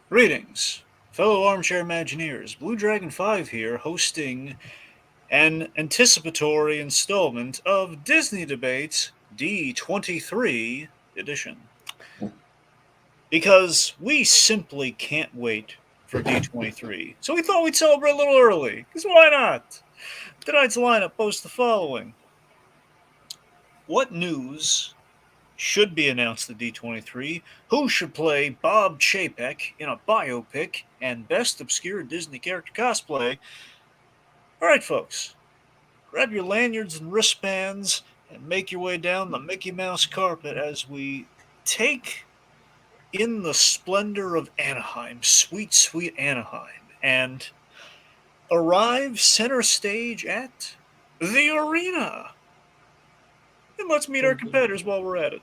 Greetings, fellow armchair Imagineers. Blue Dragon 5 here, hosting an anticipatory installment of Disney Debates D23 edition. Because we simply can't wait for D23. So we thought we'd celebrate a little early, because why not? Tonight's lineup boasts the following. What news should be announced at D23? Who should play Bob Chapek in a biopic? And best obscure Disney character cosplay? All right, folks, grab your lanyards and wristbands and make your way down the Mickey Mouse carpet as we take in the splendor of Anaheim, sweet, sweet Anaheim, and arrive center stage at the arena. And let's meet our competitors while we're at it.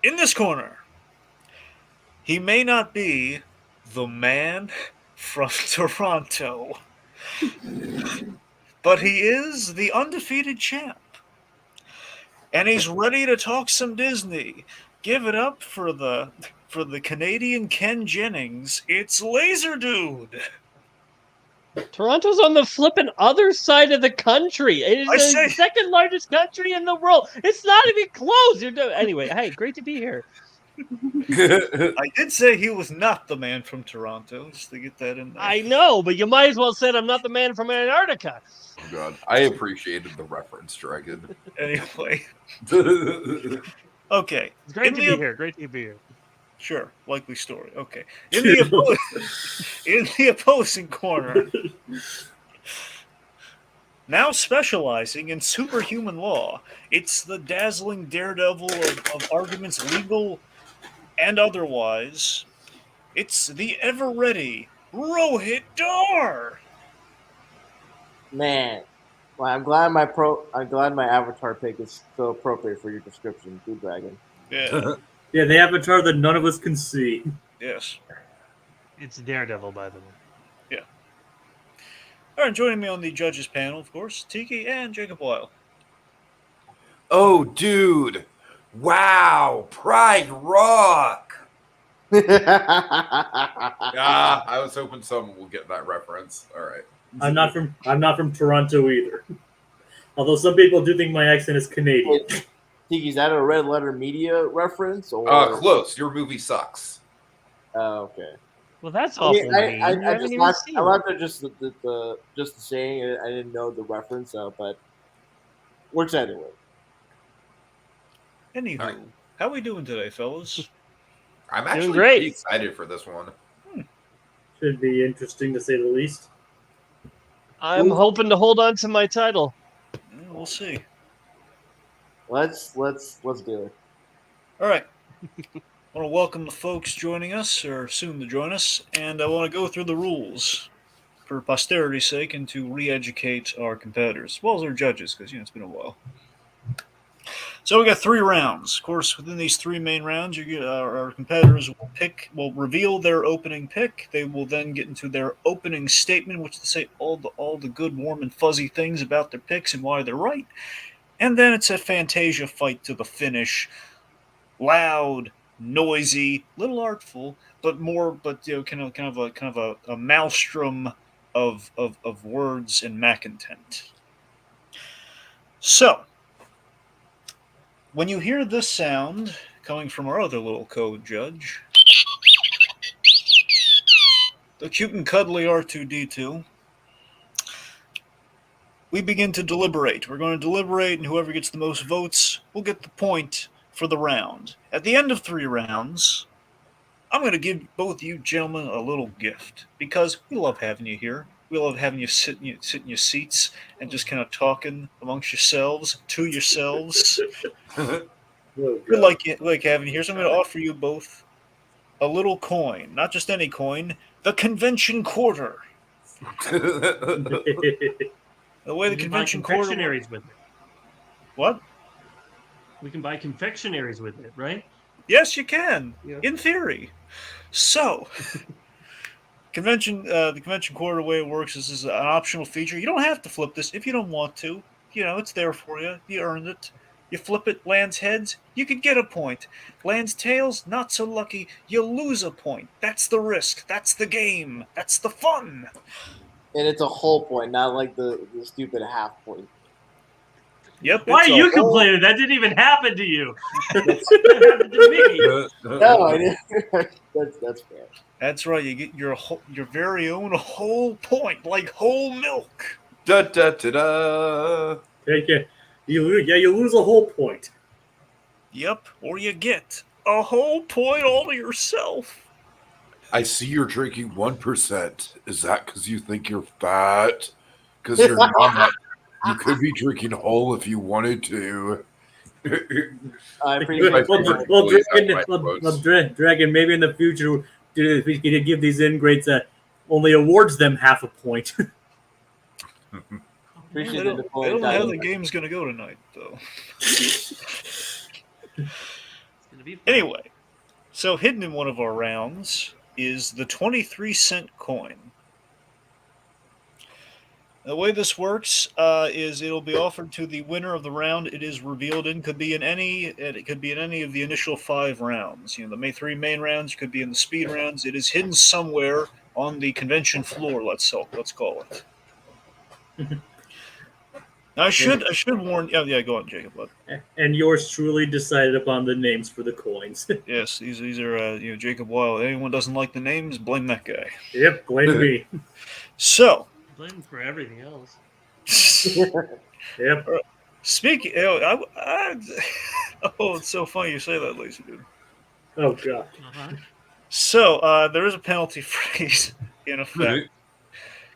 In this corner, he may not be the man from Toronto, but he is the undefeated champ. And he's ready to talk some Disney. Give it up for the Canadian Ken Jennings. It's Lazerdude. Toronto's on the flippin' other side of the country. It is the second largest country in the world. It's not even close. Anyway, hey, great to be here. I did say he was not the man from Toronto, just to get that in there. I know, but you might as well say I'm not the man from Antarctica. Oh, God. I appreciated the reference, Dragon. Anyway. Okay. It's great to be here. Great to be here. Sure. Likely story. Okay. In the opposing corner, now specializing in superhuman law, it's the dazzling daredevil of arguments, legal and otherwise. It's the ever-ready Rohith Dar. Man, well, I'm glad my avatar pick is so appropriate for your description, Blue Dragon. Yeah. Yeah, the avatar that none of us can see. Yes. It's Daredevil, by the way. Yeah. All right, joining me on the judges panel, of course, Tiki and Jacob Weil. Oh, dude. Wow. Pride Rock. I was hoping someone will get that reference. All right. I'm not from Toronto either. Although some people do think my accent is Canadian. Tiki, is that a Red Letter Media reference? Or close. Your movie sucks. Oh, okay. Well, that's awful. I laughed at just the saying. I didn't know the reference, but works anyway. Anywho, right. How we doing today, fellas? I'm actually pretty excited for this one. Should be interesting to say the least. I'm hoping to hold on to my title. Yeah, we'll see. Let's do it. All right. I want to welcome the folks joining us, or soon to join us, and I want to go through the rules for posterity's sake and to re-educate our competitors, as well as our judges, because it's been a while. So we got 3 rounds. Of course, within these 3 main rounds, you get our competitors will reveal their opening pick. They will then get into their opening statement, which they say all the good, warm, and fuzzy things about their picks and why they're right. And then it's a Fantasia fight to the finish. Loud, noisy, little artful, but kind of a maelstrom of words and malcontent. So, when you hear this sound coming from our other little code judge, the cute and cuddly R2-D2, we begin to deliberate. We're going to deliberate, and whoever gets the most votes will get the point for the round. At the end of 3 rounds, I'm going to give both you gentlemen a little gift, because we love having you here. We love having you sit in your seats and just kind of talking amongst yourselves, to yourselves. We like having you here, so I'm going to offer you both a little coin. Not just any coin, the convention quarter. The way the convention quarter confectionaries with it. What? We can buy confectionaries with it, right? Yes, you can. Yeah. In theory. So, the convention quarter, the way it works is an optional feature. You don't have to flip this if you don't want to. It's there for you. You earned it. You flip it, lands heads, you could get a point. Lands tails, not so lucky, you lose a point. That's the risk. That's the game. That's the fun. And it's a whole point, not like the stupid half point. Yep. Why are you whole... complaining? That didn't even happen to you. That happened to me. No, I didn't. That's fair. That's right. You get your very own whole point, like whole milk. Da da da da. You lose a whole point. Yep, or you get a whole point all to yourself. I see you're drinking 1%. Is that because you think you're fat? Because you're not. You could be drinking whole if you wanted to. I appreciate Dragon, maybe in the future, we could give these ingrates only awards them half a point. They don't know how the game's going to go tonight, though. Anyway, so hidden in one of our rounds is the 23-cent coin. The way this works is it'll be offered to the winner of the round. It is revealed in could be in any of the initial 5 rounds. You know, the 3 main rounds, could be in the speed rounds. It is hidden somewhere on the convention floor. Let's call it. Now, I should warn. Yeah, go on, Jacob. And yours truly decided upon the names for the coins. Yes, these are Jacob Weil. Anyone doesn't like the names, blame that guy. Yep, blame me. So. Blame him for everything else. Yep. Speaking, oh, it's so funny you say that, Lazerdude. Oh God. Uh-huh. So there is a penalty phrase in effect.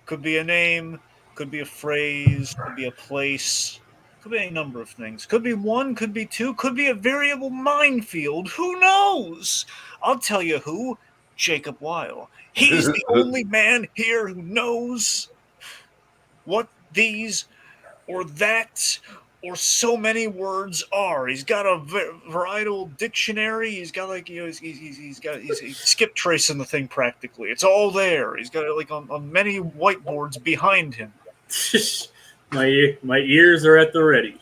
Could be a name, could be a phrase, could be a place, could be any number of things. Could be 1, could be 2, could be a variable minefield. Who knows? I'll tell you who. Jacob Weil. He's the only man here who knows what these or that or so many words are. He's got a varietal dictionary. He's got he's skip tracing the thing practically. It's all there. He's got it on many whiteboards behind him. My ears are at the ready.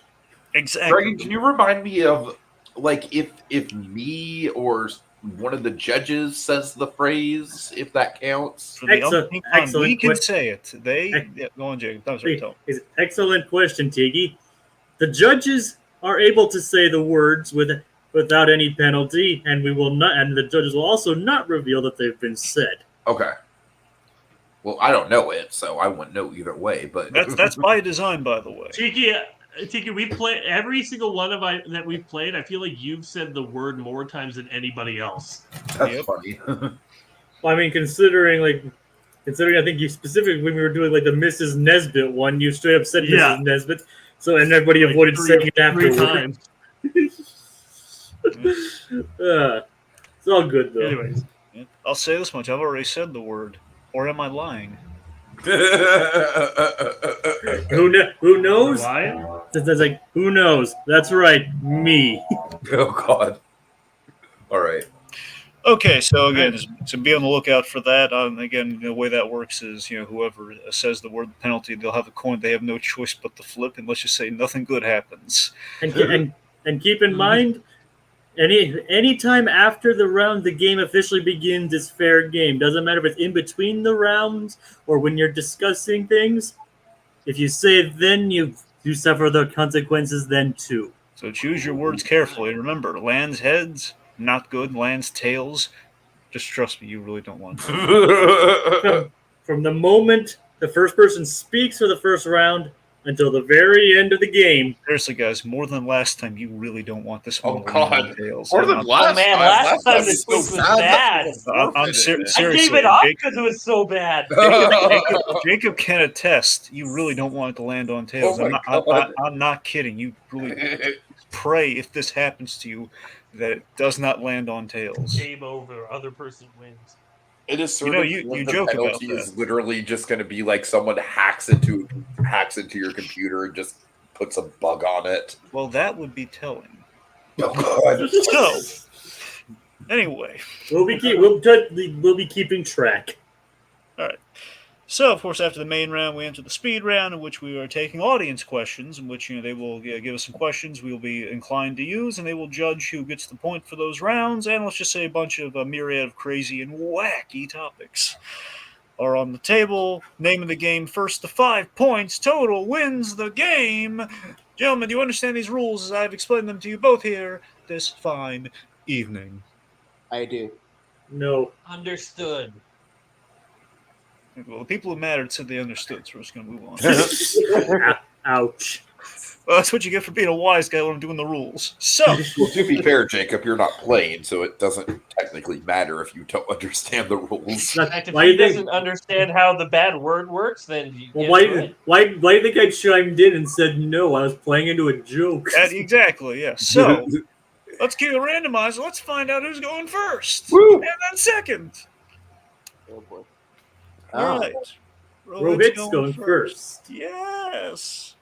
Exactly. Dragon, can you remind me of if me or one of the judges says the phrase, if that counts? For the excellent. We can say it. Go on, Jacob. That was right. Excellent question, Tiki. The judges are able to say the words without any penalty, and the judges will also not reveal that they've been said. Okay. Well, I don't know it, so I wouldn't know either way. But that's by design, by the way. Tiki, we play every single one that we've played. I feel like you've said the word more times than anybody else. That's funny. Well, I mean, considering I think you specifically when we were doing the Mrs. Nesbitt one, you straight up said Mrs. Nesbitt. So and everybody avoided saying it afterwards. It's all good though. Anyways, I'll say this much: I've already said the word. Or am I lying? Who knows? lying? It's who knows? That's right, me. Oh God! All right. Okay, so again, so be on the lookout for that. Again, the way that works is, whoever says the word penalty, they'll have a coin. They have no choice but to flip, and let's just say nothing good happens. And keep in mind, any time after the round, the game officially begins is fair game. Doesn't matter if it's in between the rounds or when you're discussing things. If you say it then, you suffer the consequences then too. So choose your words carefully. Remember, lands heads, not good. Lands tails, just trust me, you really don't want to. From the moment the first person speaks for the first round until the very end of the game. Seriously, guys, more than last time, you really don't want this one. Oh, God. Tails. More than last time. Man, last time this was bad. I'm seriously. I gave it up because it was so bad. Jacob can attest. You really don't want it to land on tails. I'm not kidding. You really pray if this happens to you that it does not land on tails. Game over. Other person wins. It is sort of you the joke about penalty that. is literally just going to be like someone hacks into your computer and just puts a bug on it. Well, that would be telling. Oh God! So, anyway, we'll be keeping track. All right. So, of course, after the main round, we enter the speed round, in which we are taking audience questions, in which they will give us some questions we will be inclined to use, and they will judge who gets the point for those rounds. And let's just say a bunch of a myriad of crazy and wacky topics are on the table. Name of the game: first to 5 points total wins the game. Gentlemen, do you understand these rules as I've explained them to you both here this fine evening? I do. No. Understood. Well, the people who mattered said they understood, so we're just going to move on. Ouch. Well, that's what you get for being a wise guy when I'm doing the rules. So, Well, to be fair, Jacob, you're not playing, so it doesn't technically matter if you don't understand the rules. In fact, if Why he do you think- doesn't understand how the bad word works, then you Well, get why do you think I chimed in and said no? I was playing into a joke. exactly, yeah. So, let's cue a randomizer. Let's find out who's going first. Woo! And then second. Oh boy. All right. Rohith's going first. Yes.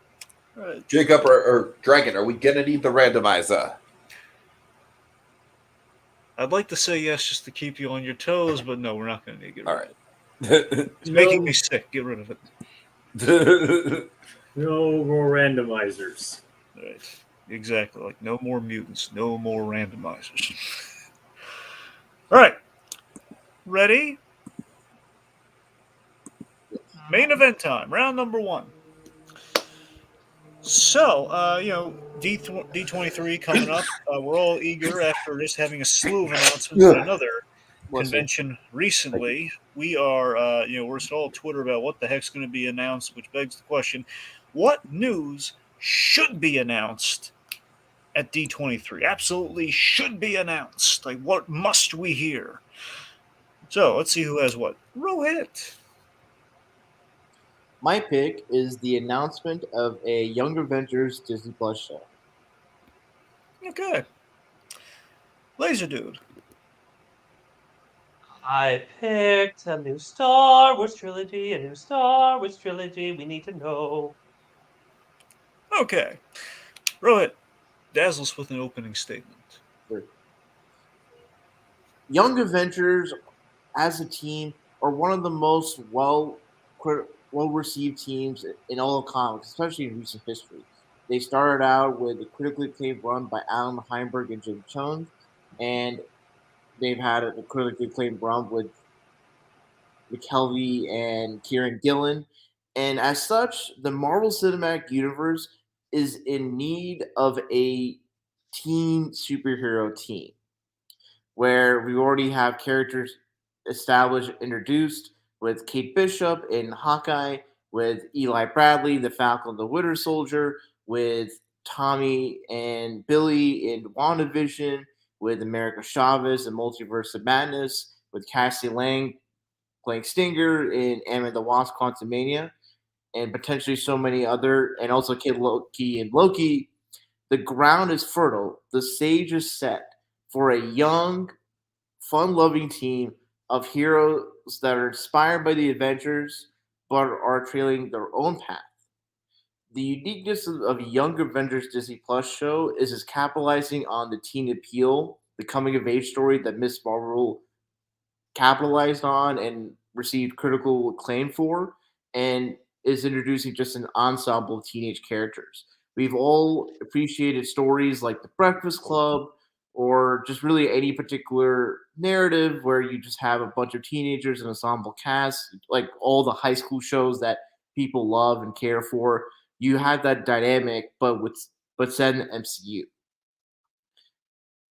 All right. Jacob or Dragon, are we going to need the randomizer? I'd like to say yes just to keep you on your toes, but no, we're not going to need to get rid All of right. it. It's making me sick. Get rid of it. No more randomizers. All right. Exactly. Like no more mutants, no more randomizers. All right. Ready? Main event time. Round number 1. So, D23 coming up. We're all eager after just having a slew of announcements at another convention recently. We are, we're all Twitter about what the heck's going to be announced, which begs the question, what news should be announced at D23? Absolutely should be announced. Like, what must we hear? So, let's see who has what. Rohith. My pick is the announcement of a Young Avengers Disney Plus show. Okay. Lazerdude. I picked a new Star Wars trilogy, we need to know. Okay. Rohit, dazzle us with an opening statement. Young Avengers, as a team, are one of the most well-received teams in all of comics, especially in recent history. They started out with a critically acclaimed run by Alan Heinberg and Jim Chones, and they've had a critically acclaimed run with McKelvey and Kieran Gillen. And as such, the Marvel Cinematic Universe is in need of a teen superhero team where we already have characters established, introduced with Kate Bishop in Hawkeye, with Eli Bradley, the Falcon, the Winter Soldier, with Tommy and Billy in WandaVision, with America Chavez in Multiverse of Madness, with Cassie Lang playing Stinger in Ant-Man the Wasp: Quantumania, and potentially so many other, and also Kid Loki and Loki. The ground is fertile. The stage is set for a young, fun-loving team of heroes that are inspired by the Avengers but are trailing their own path. The uniqueness of Young Avengers Disney Plus show is capitalizing on the teen appeal, the coming-of-age story that Miss Marvel capitalized on and received critical acclaim for, and is introducing just an ensemble of teenage characters. We've all appreciated stories like The Breakfast Club, or just really any particular narrative where you just have a bunch of teenagers and ensemble cast, like all the high school shows that people love and care for. You have that dynamic, but set in the MCU.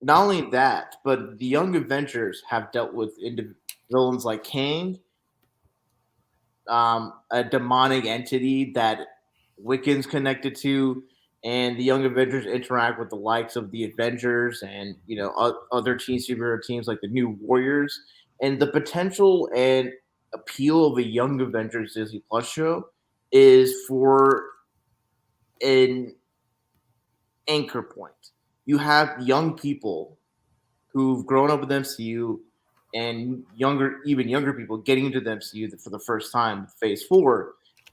Not only that, but the Young Avengers have dealt with villains like Kang, a demonic entity that Wiccan's connected to, and the Young Avengers interact with the likes of the Avengers and other teen superhero teams like the New Warriors. And the potential and appeal of a Young Avengers Disney Plus show is for an anchor point. You have young people who've grown up with MCU and even younger people getting into the MCU for the first time with Phase 4.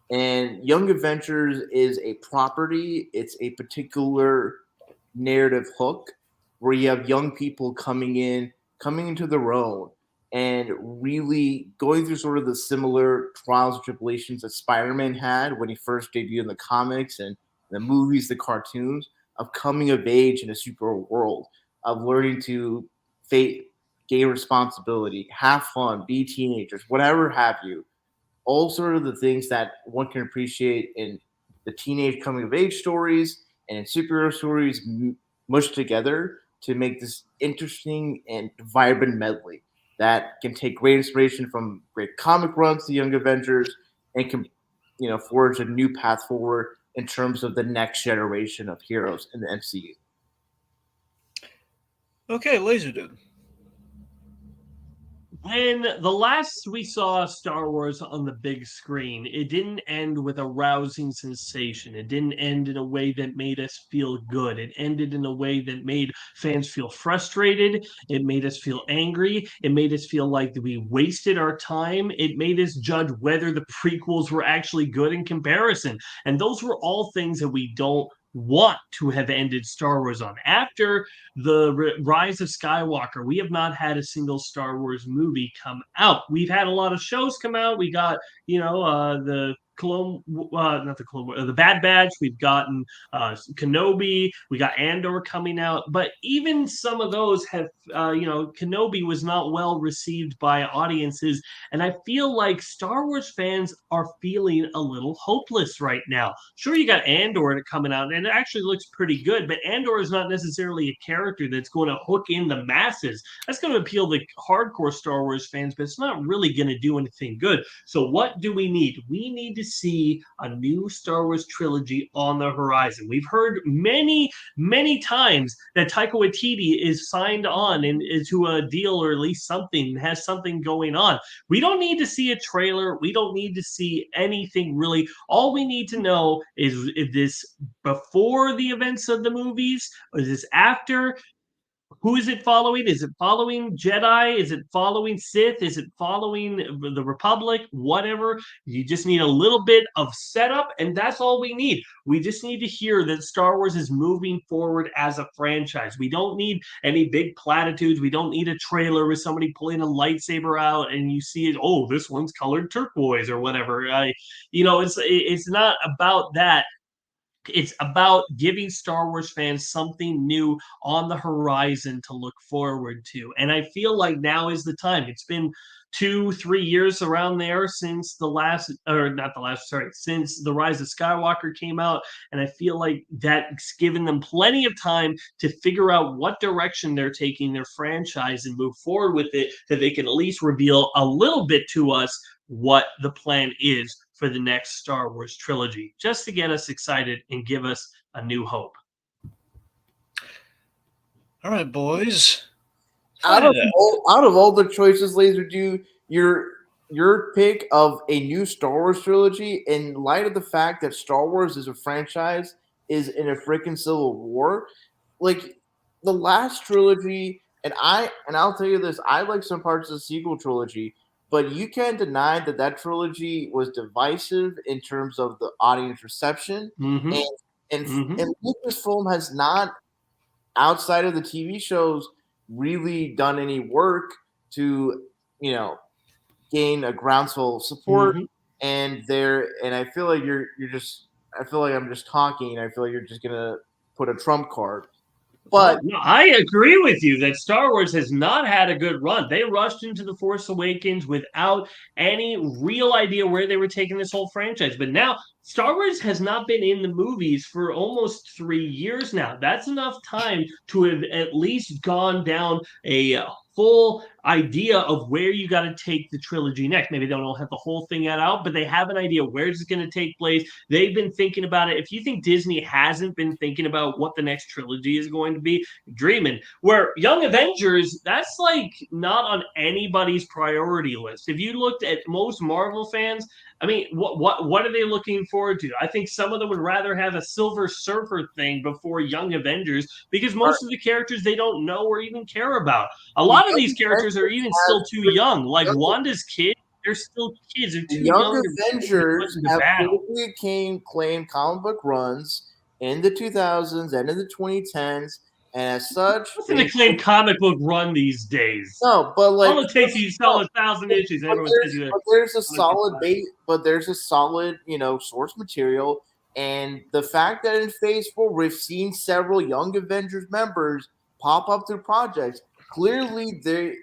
And Young Adventures is a property. It's a particular narrative hook where you have young people coming into their own and really going through sort of the similar trials and tribulations that Spider-Man had when he first debuted in the comics and the movies, the cartoons, of coming of age in a superhero world, of learning to gain responsibility, have fun, be teenagers, whatever have you. All sort of the things that one can appreciate in the teenage coming of age stories and in superhero stories mushed together to make this interesting and vibrant medley that can take great inspiration from great comic runs to Young Avengers and can, forge a new path forward in terms of the next generation of heroes in the MCU. Okay, Lazerdude. When the last we saw Star Wars on the big screen, it didn't end with a rousing sensation. It didn't end in a way that made us feel good. It ended in a way that made fans feel frustrated. It made us feel angry. It made us feel like we wasted our time. It made us judge whether the prequels were actually good in comparison. And those were all things that we don't want to have ended Star Wars on. After the Rise of Skywalker, we have not had a single Star Wars movie come out. We've had a lot of shows come out. We got, the the Bad Batch. We've gotten Kenobi. We got Andor coming out. But even some of those have, Kenobi was not well received by audiences. And I feel like Star Wars fans are feeling a little hopeless right now. Sure, you got Andor coming out, and it actually looks pretty good. But Andor is not necessarily a character that's going to hook in the masses. That's going to appeal to hardcore Star Wars fans, but it's not really going to do anything good. So what do we need? We need to see a new Star Wars trilogy on the horizon. We've heard many, many times that Taika Waititi is signed on into a deal, or at least something, has something going on. We don't need to see a trailer. We don't need to see anything really. All we need to know is if this before the events of the movies, or is this after? Who is it following? Is it following Jedi? Is it following Sith? Is it following the Republic? Whatever. You just need a little bit of setup, and that's all we need. We just need to hear that Star Wars is moving forward as a franchise. We don't need any big platitudes. We don't need a trailer with somebody pulling a lightsaber out and you see it. Oh, this one's colored turquoise or whatever. It's not about that. It's about giving Star Wars fans something new on the horizon to look forward to. And I feel like now is the time. It's been 2-3 years around there since since the Rise of Skywalker came out. And I feel like that's given them plenty of time to figure out what direction they're taking their franchise and move forward with it, that they can at least reveal a little bit to us what the plan is for the next Star Wars trilogy, just to get us excited and give us a new hope. All right, boys. Out of all the choices, Lazerdude, your pick of a new Star Wars trilogy, in light of the fact that Star Wars as a franchise is in a freaking civil war, like the last trilogy, and I'll tell you this, I like some parts of the sequel trilogy, but you can't deny that trilogy was divisive in terms of the audience reception. Mm-hmm. And Lucasfilm has not, outside of the TV shows, really done any work to, gain a groundswell of support. Mm-hmm. And I feel like I feel like I'm just talking. I feel like you're just gonna put a trump card. But no, I agree with you that Star Wars has not had a good run. They rushed into The Force Awakens without any real idea where they were taking this whole franchise. But now Star Wars has not been in the movies for almost 3 years now. That's enough time to have at least gone down a full idea of where you got to take the trilogy next. Maybe they don't have the whole thing out, but they have an idea where it's going to take place. They've been thinking about it. If you think Disney hasn't been thinking about what the next trilogy is going to be, dreaming. Where Young Avengers, that's like not on anybody's priority list. If you looked at most Marvel fans, I mean, what are they looking forward to? I think some of them would rather have a Silver Surfer thing before Young Avengers, because most of the characters they don't know or even care about. A lot of these characters are even still too young. Like Wanda's kid, they're still kids. They're too young. Young Avengers have critically acclaimed comic book runs in the 2000s and in the 2010s And as such, What's an acclaimed comic book run these days? no, but like All it takes is you sell 1,000 issues, and everyone says you. but there's a solid base, but there's a solid, source material. And the fact that in Phase 4 we've seen several Young Avengers members pop up through projects, clearly the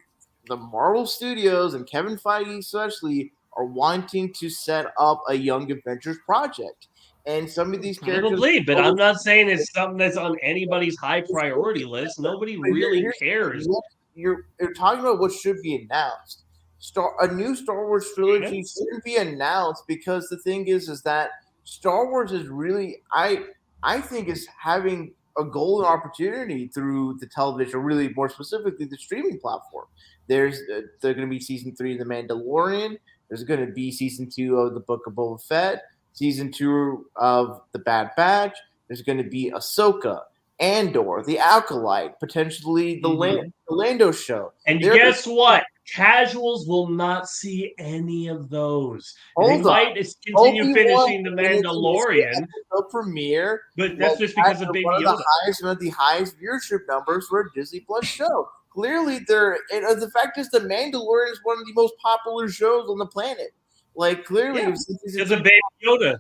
Marvel Studios and Kevin Feige especially are wanting to set up a Young Avengers project. And some of these characters, Probably, but I'm not saying it's something that's on anybody's high priority list. Nobody really cares. You're talking about what should be announced. A new Star Wars trilogy shouldn't be announced because the thing is that Star Wars is really, I think, is having a golden opportunity through the television, or really more specifically the streaming platform. There's going to be season 3 of The Mandalorian. There's going to be season 2 of The Book of Boba Fett. Season 2 of The Bad Batch. There's going to be Ahsoka, Andor, The Acolyte, potentially the Lando show. And guess what? Casuals will not see any of those. They might continue finishing The Mandalorian. The premiere, but that's just because of Baby Yoda. One of the highest viewership numbers for a Disney Plus show. Clearly, the fact is The Mandalorian is one of the most popular shows on the planet. Like, clearly, because of Baby Yoda.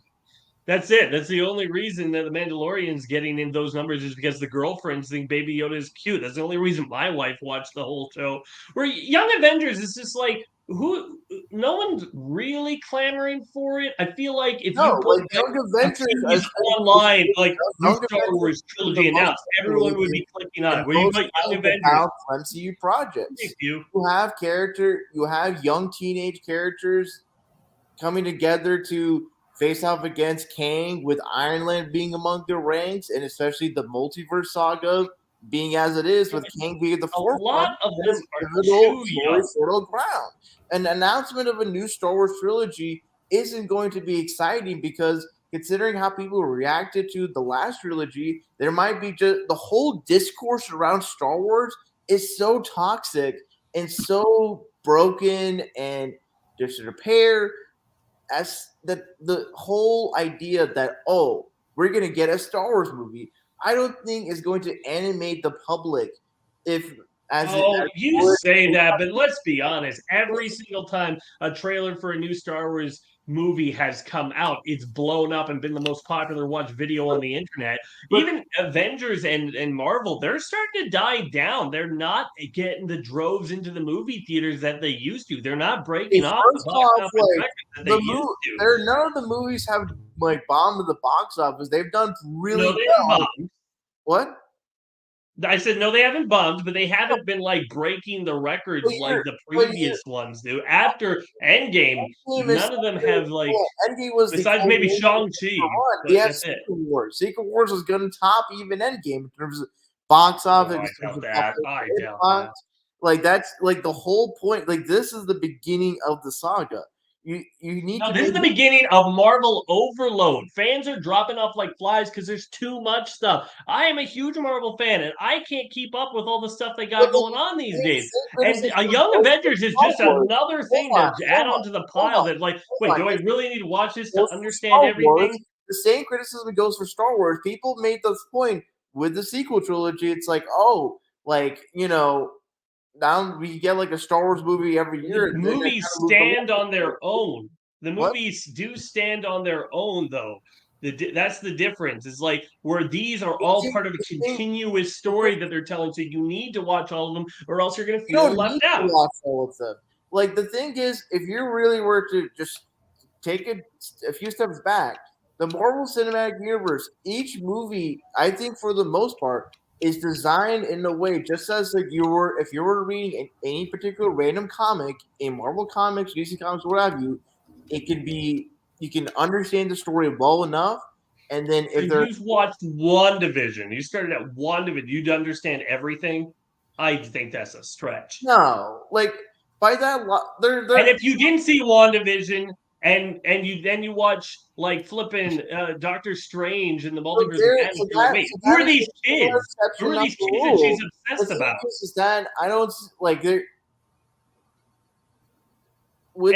That's it. That's the only reason that The Mandalorian's getting in those numbers is because the girlfriends think Baby Yoda is cute. That's the only reason my wife watched the whole show. Where Young Avengers is just like, no one's really clamoring for it. I feel like if you put Young Avengers online, like new Star Wars trilogy announced, everyone would be clicking on it. Where you put Young Avengers, MCU projects, you have young teenage characters coming together to face off against Kang, with Iron Man being among their ranks, and especially the multiverse saga being as it is, with Kang being at the forefront. A lot of them are too young. Fertile ground. An announcement of a new Star Wars trilogy isn't going to be exciting because, considering how people reacted to the last trilogy, there might be just the whole discourse around Star Wars is so toxic and so broken and disrepair. As the whole idea that, we're going to get a Star Wars movie, I don't think is going to animate the public. You say that, but let's be honest. Every single time a trailer for a new Star Wars movie has come out, it's blown up and been the most popular watched video on the internet. Even Avengers and Marvel, they're starting to die down. They're not getting the droves into the movie theaters that they used to. They're not breaking off the box office records that they used to. None of the movies have bombed the box office. They've done really well. What? I said, no, they haven't bombed, but they haven't been breaking the records like the previous ones do. After Endgame, none of them have Endgame was besides maybe Shang-Chi. Yes, Secret Wars. Secret Wars was going to top even Endgame in terms of box office. I doubt that. That's the whole point. This is the beginning of the saga. You need to. This is the beginning of Marvel overload. Fans are dropping off like flies because there's too much stuff. I am a huge Marvel fan, and I can't keep up with all the stuff they got going on these days. And a Young Avengers is just another thing to add onto the pile. That wait, do I really need to watch this to understand everything? The same criticism goes for Star Wars. People made this point with the sequel trilogy. It's now we get a Star Wars movie every year. The movies stand on their own. The movies do stand on their own, though. That's the difference. It's where these are all part of a continuous story that they're telling. So you need to watch all of them, or else you're going to feel left out. You watch all of them. The thing is, if you really were to just take a few steps back, the Marvel Cinematic Universe, each movie, I think for the most part, is designed in a way just as if you were reading any particular random comic in Marvel Comics, DC Comics, what have you, you can understand the story well enough, and then if you've watched WandaVision, you started at WandaVision, you'd understand everything. I think that's a stretch. No, by that, and if you didn't see WandaVision. And you watch flipping Doctor Strange and the Multiverse of Madness. Who are these kids? Who are these kids that she's obsessed about? Is that I don't they're.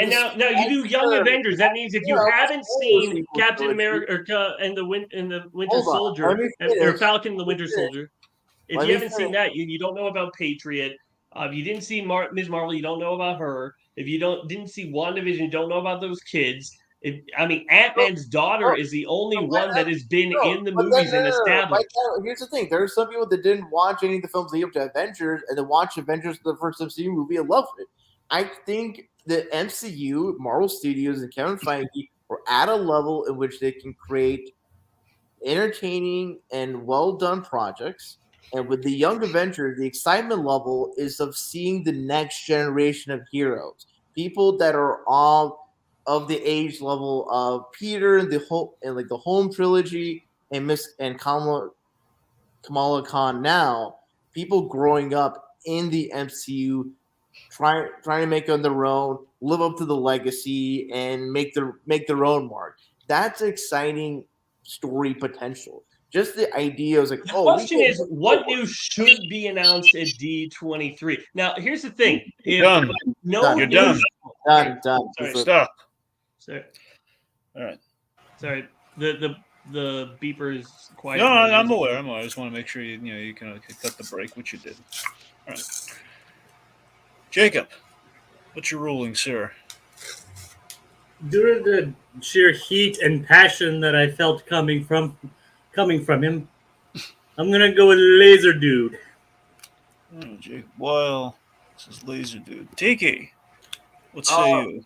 And now you do Young Avengers. That means if you haven't seen Captain America and the Winter Soldier or Falcon and the Winter Soldier. If Let you me haven't seen that, you don't know about Patriot. If you didn't see Ms. Marvel, you don't know about her. If you didn't see WandaVision, you don't know about those kids. Ant-Man's daughter is the only one that has been in the movies and established. Here's the thing: there are some people that didn't watch any of the films leading up to Avengers, and then watched Avengers, the first MCU movie, and loved it. I think the MCU, Marvel Studios, and Kevin Feige are at a level in which they can create entertaining and well done projects. And with the Young Avengers, the excitement level is of seeing the next generation of heroes, people that are all of the age level of Peter and the Home trilogy and Kamala Khan now, people growing up in the MCU, trying to make on their own, live up to the legacy, and make their own mark. That's exciting story potential. Just the idea is like, the question is, what news should be announced at D23? Now, here's the thing: if Done. no You're news, done. Done. Sorry. Stop. Sorry. All right. Sorry. The beeper is quiet. No, I'm aware. I just want to make sure you can cut the break, which you did. All right. Jacob, what's your ruling, sir? Due to the sheer heat and passion that I felt coming from him, I'm gonna go with Lazerdude. Oh, Jacob. Well, this is Lazerdude. Tiki, what say you?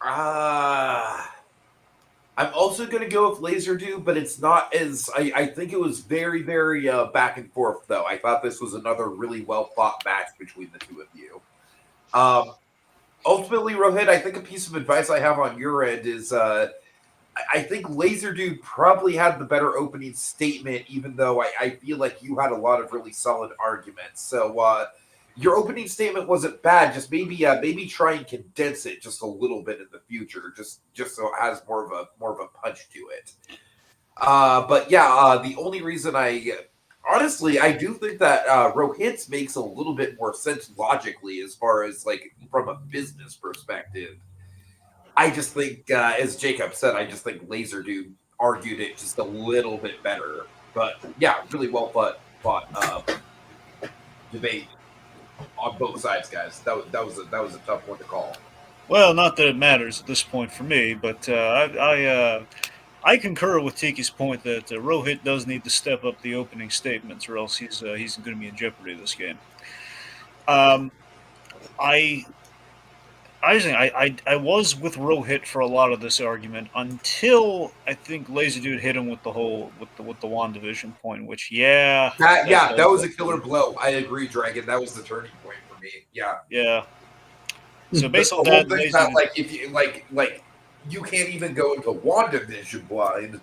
I'm also going to go with Lazerdude, but it's not as I think it was very, very back and forth. Though I thought this was another really well fought match between the two of you. Ultimately, Rohit, I think a piece of advice I have on your end is I think Lazerdude probably had the better opening statement, even though I feel like you had a lot of really solid arguments. So your opening statement wasn't bad. Just maybe try and condense it just a little bit in the future, just so it has more of a punch to it. But yeah, the only reason honestly, I do think that Rohit's makes a little bit more sense logically as far as like from a business perspective. I just think, as Jacob said, I just think Lazerdude argued it just a little bit better. But yeah, really well fought debate on both sides, guys. That was a tough one to call. Well, not that it matters at this point for me, but I concur with Tiki's point that Rohit does need to step up the opening statements, or else he's going to be in jeopardy this game. I was with Rohit for a lot of this argument until I think Lazerdude hit him with the WandaVision point, which that was a killer blow. I agree, Dragon. That was the turning point for me. Yeah. So based on the that, whole thing that like if you like you can't even go into WandaVision blind,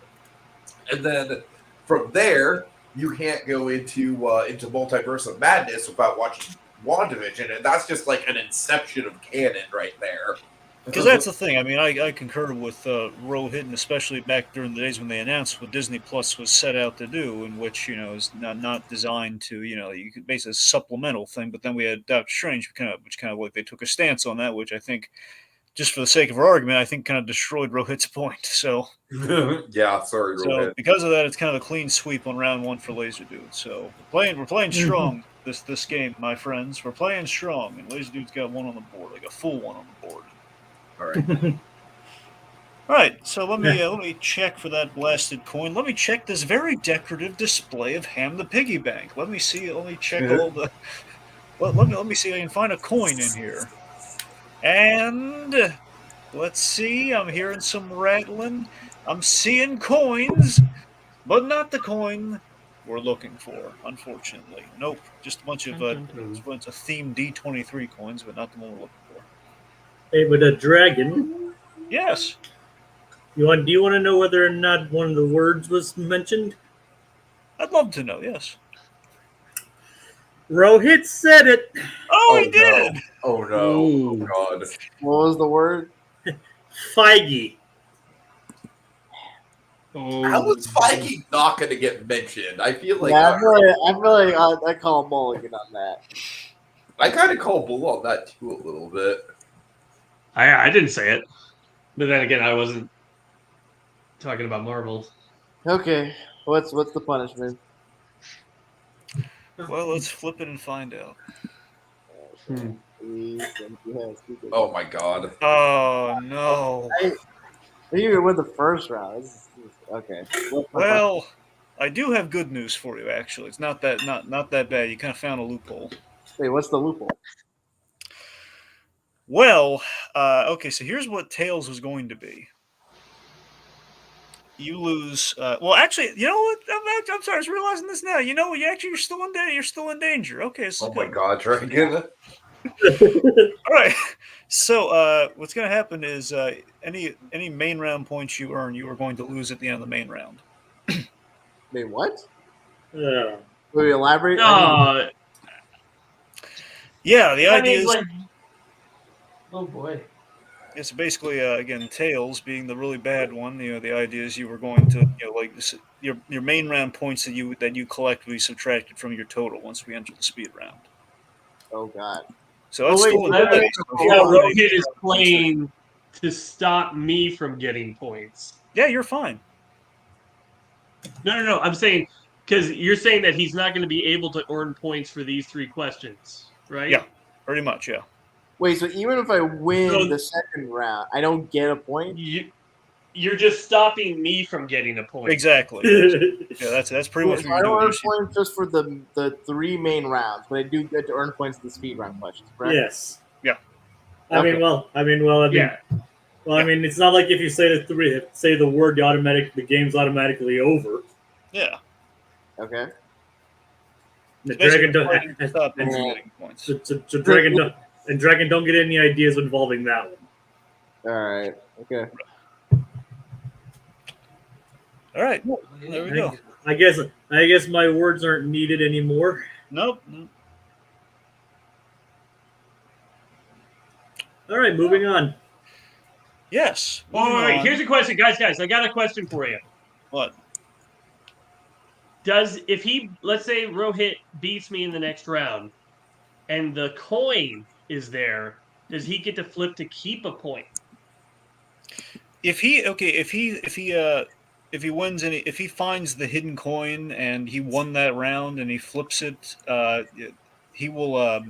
and then from there you can't go into Multiverse of Madness without watching WandaVision, and that's just like an inception of canon right there. Because that's the thing. I mean, I concur with Rohit, and especially back during the days when they announced what Disney Plus was set out to do, in which is not designed to you could basically a supplemental thing. But then we had Doctor Strange, which kind of like they took a stance on that, which I think, just for the sake of our argument, I think kind of destroyed Rohit's point. So yeah, sorry, Rohit. So because of that, it's kind of a clean sweep on round one for Lazerdude. So we're playing strong this game, my friends. We're playing strong, and Lazerdude's got one on the board, like a full one on the board. All right. All right, so let me check for that blasted coin. Let me check this very decorative display of Ham the Piggy Bank. Let me see. Let me check all the. Let me see if I can find a coin in here. And let's see. I'm hearing some rattling. I'm seeing coins, but not the coin we're looking for. Unfortunately, nope. Just a bunch of themed D23 coins, but not the one we're looking for. Hey, with a dragon. Yes. Do you want to know whether or not one of the words was mentioned? I'd love to know. Yes. Rohit said it. Oh, he did. No. Oh no! Ooh. Oh God! What was the word? Feige. How was Feige not going to get mentioned? I feel like I feel like I call him Mulligan on that. I kind of call bull on that too a little bit. I didn't say it, but then again, I wasn't talking about Marvel. Okay, what's the punishment? Well, let's flip it and find out. Oh my god. Oh no. I didn't even win the first round. Okay. Well, I do have good news for you. Actually, it's not that bad. You kind of found a loophole. Wait, what's the loophole? Well, okay. So here's what Tails was going to be. You lose. Well, actually, you know what? I'm sorry. I was realizing this now. You know, you're still in danger. You're still in danger. Okay. So Oh my god, Dragon. All right. So what's going to happen is any main round points you earn, you are going to lose at the end of the main round. Wait, what? Yeah. Will you elaborate? Yeah, the I idea mean, is like, oh boy. it's basically again Tails being the really bad one. You know, the idea is you were going to like your main round points that you collect will be subtracted from your total once we enter the speed round. Oh god. So that's wait, still in so play. that- So if Yeah, you wanna make Rohit is sure- playing to stop me from getting points. Yeah, you're fine. No. I'm saying because you're saying that he's not going to be able to earn points for these 3 questions, right? Yeah, pretty much. Yeah. Wait, so even if I win So- the second round, I don't get a point? You're just stopping me from getting a point. Exactly. Yeah, that's pretty much So what I don't you're earn doing. points just for the 3 main rounds, but I do get to earn points for the speed round questions, correct? Yes. Yeah. I mean, Yeah. I mean, it's not like if you say the word, the game's automatically over. Yeah. Okay. The Basically, dragon don't, fighting to stop them from and- getting points. so dragon don't get any ideas involving that one. Alright. Okay. All right. There we go. I guess my words aren't needed anymore. Nope. All right, moving on. Yes. All moving right. on. Here's a question, guys. I got a question for you. What? If he, let's say Rohit beats me in the next round and the coin is there, does he get to flip to keep a point? If he wins if he finds the hidden coin and he won that round and he flips it, he will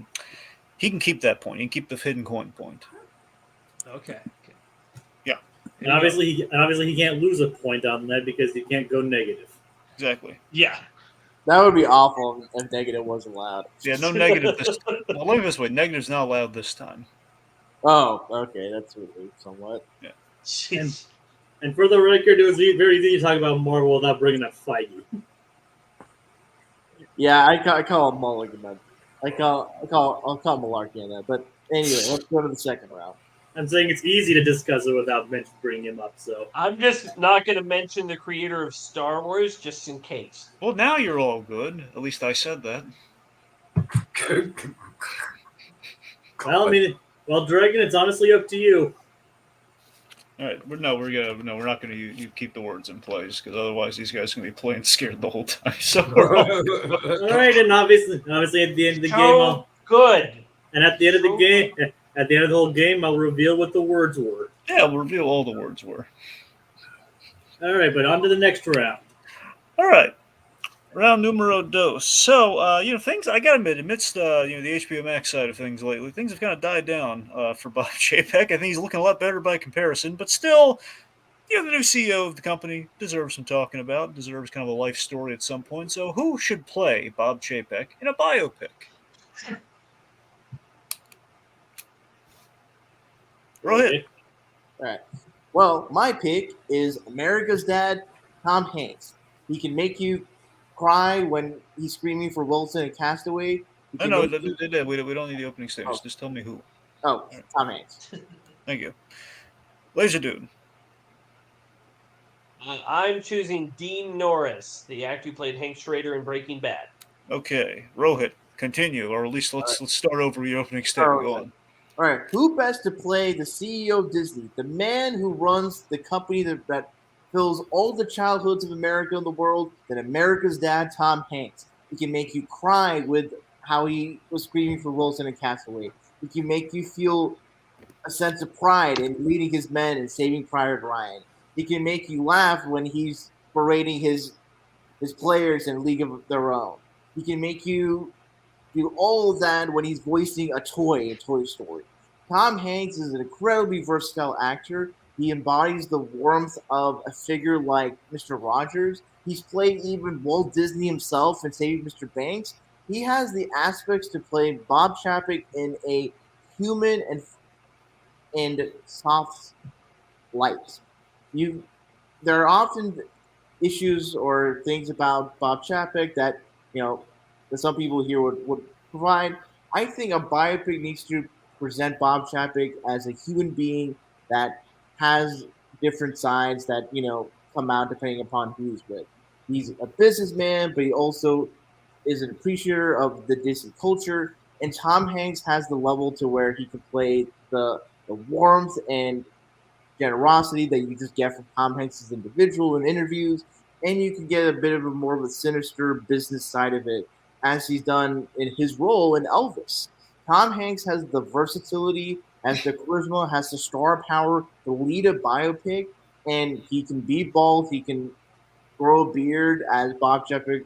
he can keep that point. He can keep the hidden coin point. Okay. Yeah. And obviously he can't lose a point on that because he can't go negative. Exactly. Yeah. That would be awful if negative wasn't allowed. Yeah, no negative this time. Well, let me this way. Negative's not allowed this time. Oh, okay, that's relief somewhat. Jeez. And for the record, it was very easy to talk about Marvel without bringing up Feige. Yeah, I call him Mulligan. I'll call malarkey on that. But anyway, let's go to the second round. I'm saying it's easy to discuss it without bringing him up. So I'm just not going to mention the creator of Star Wars just in case. Well, now you're all good. At least I said that. well, I mean, Dragon, it's honestly up to you. All right. We're not gonna you keep the words in place because otherwise these guys are gonna be playing scared the whole time. So we're all good. All right, and obviously at the end of the game, Good. at the end of the whole game, I'll reveal what the words were. Yeah, we'll reveal all the words were. All right, but on to the next round. All right. Round numero dos. So, things, I got to admit, amidst, the HBO Max side of things lately, things have kind of died down for Bob Chapek. I think he's looking a lot better by comparison, but still, the new CEO of the company deserves some talking about, deserves kind of a life story at some point. So, who should play Bob Chapek in a biopic? Rohit. Okay. All right. Well, my pick is America's Dad, Tom Hanks. He can make you cry when he's screaming for Wilson and Castaway. He can No, make you- we don't need the opening statements. Oh. Just tell me who. Oh, Tom Hanks. Thank you. Lazerdude. I'm choosing Dean Norris, the actor who played Hank Schrader in Breaking Bad. Okay. Rohit, continue, or at least let's start over your opening statement. Go on. All right. Who best to play the CEO of Disney, the man who runs the company that fills all the childhoods of America in the world, than America's Dad, Tom Hanks? He can make you cry with how he was screaming for Wilson and Castaway. He can make you feel a sense of pride in leading his men and saving Private Ryan. He can make you laugh when he's berating his players in League of Their Own. He can make you do all of that when he's voicing a toy in Toy Story. Tom Hanks is an incredibly versatile actor. He embodies the warmth of a figure like Mr. Rogers. He's played even Walt Disney himself in Saving Mr. Banks. He has the aspects to play Bob Chapek in a human and soft light. You There are often issues or things about Bob Chapek that that some people here would provide. I think a biopic needs to present Bob Chapek as a human being that has different sides that come out depending upon who he's with. He's a businessman, but he also is an appreciator of the Disney culture. And Tom Hanks has the level to where he can play the warmth and generosity that you just get from Tom Hanks as individual in interviews, and you can get a bit of a more of a sinister business side of it, as he's done in his role in Elvis. Tom Hanks has the versatility, has the charisma, has the star power to lead a biopic, and he can be bald, he can grow a beard, as Bob Chapek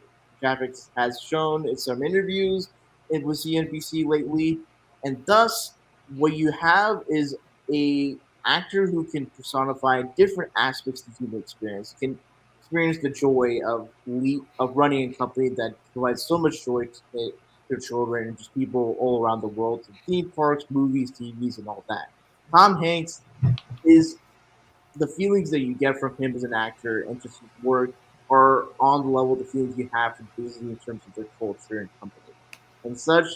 has shown in some interviews with CNBC lately, and thus what you have is a actor who can personify different aspects of the human experience, can experience the joy of running a company that provides so much joy to children and just people all around the world, to theme parks, movies, TVs, and all that. Tom Hanks is the feelings that you get from him as an actor and just his work are on the level of the feelings you have from Disney in terms of their culture and company. And such,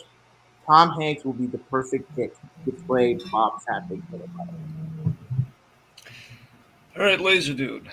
Tom Hanks will be the perfect pick to play Bob Chapek. All right, Lazerdude.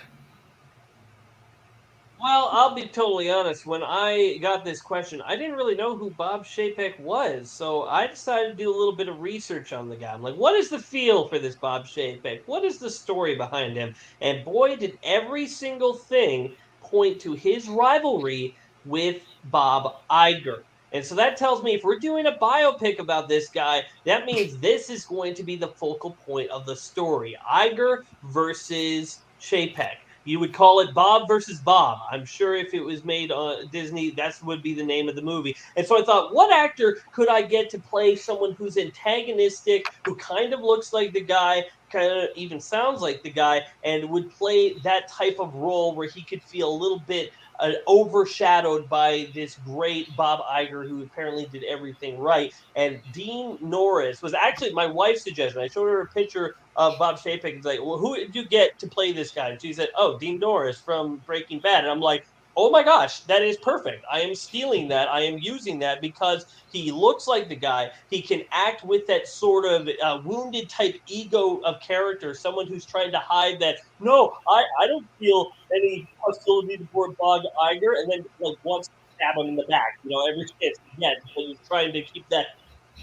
Well, I'll be totally honest. When I got this question, I didn't really know who Bob Chapek was, so I decided to do a little bit of research on the guy. I'm like, what is the feel for this Bob Chapek? What is the story behind him? And boy, did every single thing point to his rivalry with Bob Iger. And so that tells me if we're doing a biopic about this guy, that means this is going to be the focal point of the story. Iger versus Chapek. You would call it Bob versus Bob. I'm sure if it was made on Disney, that would be the name of the movie. And so I thought, what actor could I get to play someone who's antagonistic, who kind of looks like the guy, kind of even sounds like the guy, and would play that type of role where he could feel a little bit overshadowed by this great Bob Iger who apparently did everything right. And Dean Norris was actually my wife's suggestion. I showed her a picture of Bob Chapek. It's like, well, who did you get to play this guy? And she said, oh, Dean Norris from Breaking Bad. And I'm like, oh my gosh, that is perfect. I am stealing that. I am using that because he looks like the guy. He can act with that sort of wounded type ego of character, someone who's trying to hide that, no, I don't feel any hostility toward Bob Iger, and then like wants to stab him in the back, every chance he gets. So he's trying to keep that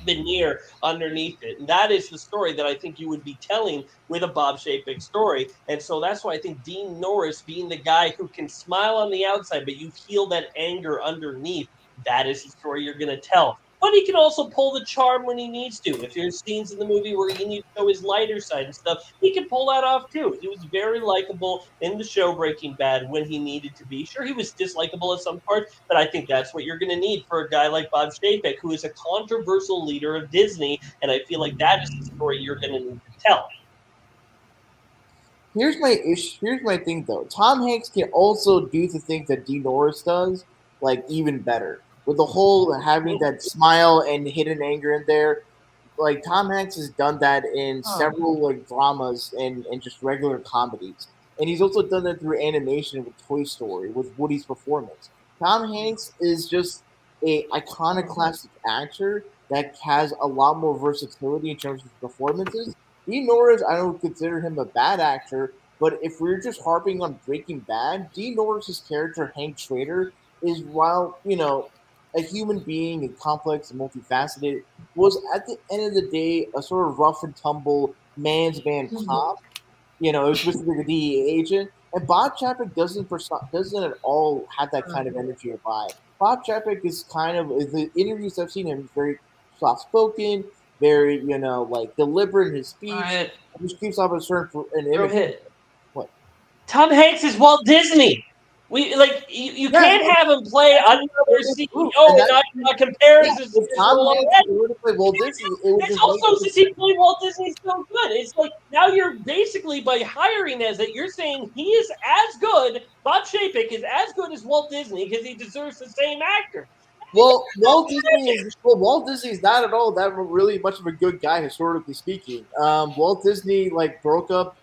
veneer underneath it. And that is the story that I think you would be telling with a Bob Chapek story. And so that's why I think Dean Norris being the guy who can smile on the outside, but you feel that anger underneath, that is the story you're going to tell. But he can also pull the charm when he needs to. If there's scenes in the movie where he needs to show his lighter side and stuff, he can pull that off too. He was very likable in the show Breaking Bad when he needed to be. Sure, he was dislikable at some parts, but I think that's what you're going to need for a guy like Bob Chapek, who is a controversial leader of Disney, and I feel like that is the story you're going to need to tell. Here's my issue. Here's my thing, though. Tom Hanks can also do the things that Dean Norris does, like even better. With the whole having that smile and hidden anger in there, like Tom Hanks has done that in several like dramas and just regular comedies, and he's also done that through animation with Toy Story with Woody's performance. Tom Hanks is just a iconoclastic actor that has a lot more versatility in terms of performances. Dean Norris, I don't consider him a bad actor, but if we're just harping on Breaking Bad, Dean Norris's character Hank Schrader is, while a human being and complex and multifaceted, was at the end of the day a sort of rough and tumble man's man cop. It was supposed to be a DEA agent, and Bob Chapek doesn't at all have that kind of energy or vibe. Bob Chapek is kind of, the interviews I've seen him, very soft spoken, very like deliberate in his speech. Right. He just keeps off a certain an image. Rohith. What? Tom Hanks is Walt Disney. You can't have him play another CEO and not compare his If Tom role Hanks already. were to play Walt Disney, it would It's just also make since he played Walt Disney so good. It's like now you're basically by hiring as it, you're saying he is as good. Bob Chapek is as good as Walt Disney because he deserves the same actor. Well, Walt Disney is not at all that really much of a good guy historically speaking. Walt Disney like broke up